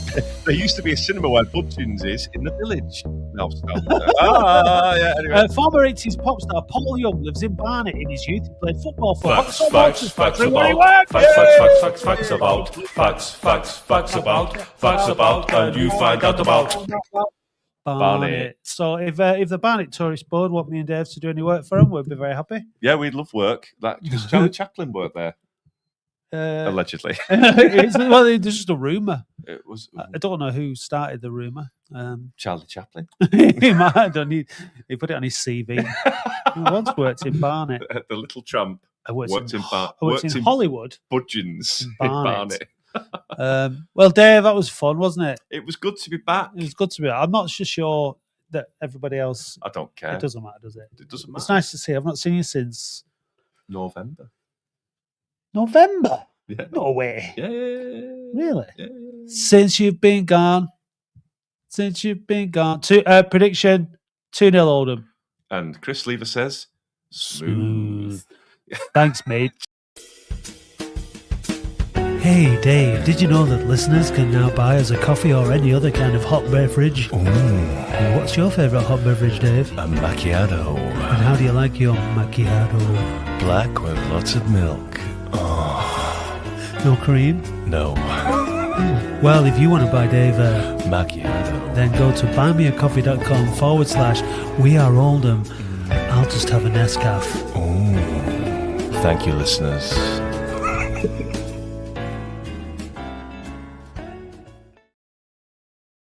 There used to be a cinema where Budgeons is in the village. No, stop. Anyway. Former 80s pop star Paul Young lives in Barnet. In his youth, he played football for Facts about, and you find out about. Barnet. So if the Barnet Tourist Board want me and Dave to do any work for them, we'd be very happy. Yeah, we'd love work. Because Charlie Chaplin worked there. Allegedly. There's just a rumour. It was. I don't know who started the rumour. Charlie Chaplin. He might have done. He put it on his CV. He once worked in Barnet. The Little Tramp. Worked in Hollywood. Budgeons in Barnet. Well, Dave, that was fun, wasn't it? It was good to be back. It was good to be back. I'm not sure that everybody else. I don't care. It doesn't matter, does it? It doesn't matter. It's nice to see. I've not seen you since November. Yeah. No way. Yeah. Really? Yeah. Since you've been gone. Prediction 2-0 Oldham. And Chris Lever says smooth. Thanks, mate. Hey, Dave, did you know that listeners can now buy us a coffee or any other kind of hot beverage? Ooh. What's your favourite hot beverage, Dave? A macchiato. And how do you like your macchiato? Black with lots of milk. No cream? No. Well, if you want to buy Dave a macchiato, then go to buymeacoffee.com/We Are Oldham. I'll just have a Nescafe. Ooh. Thank you, listeners.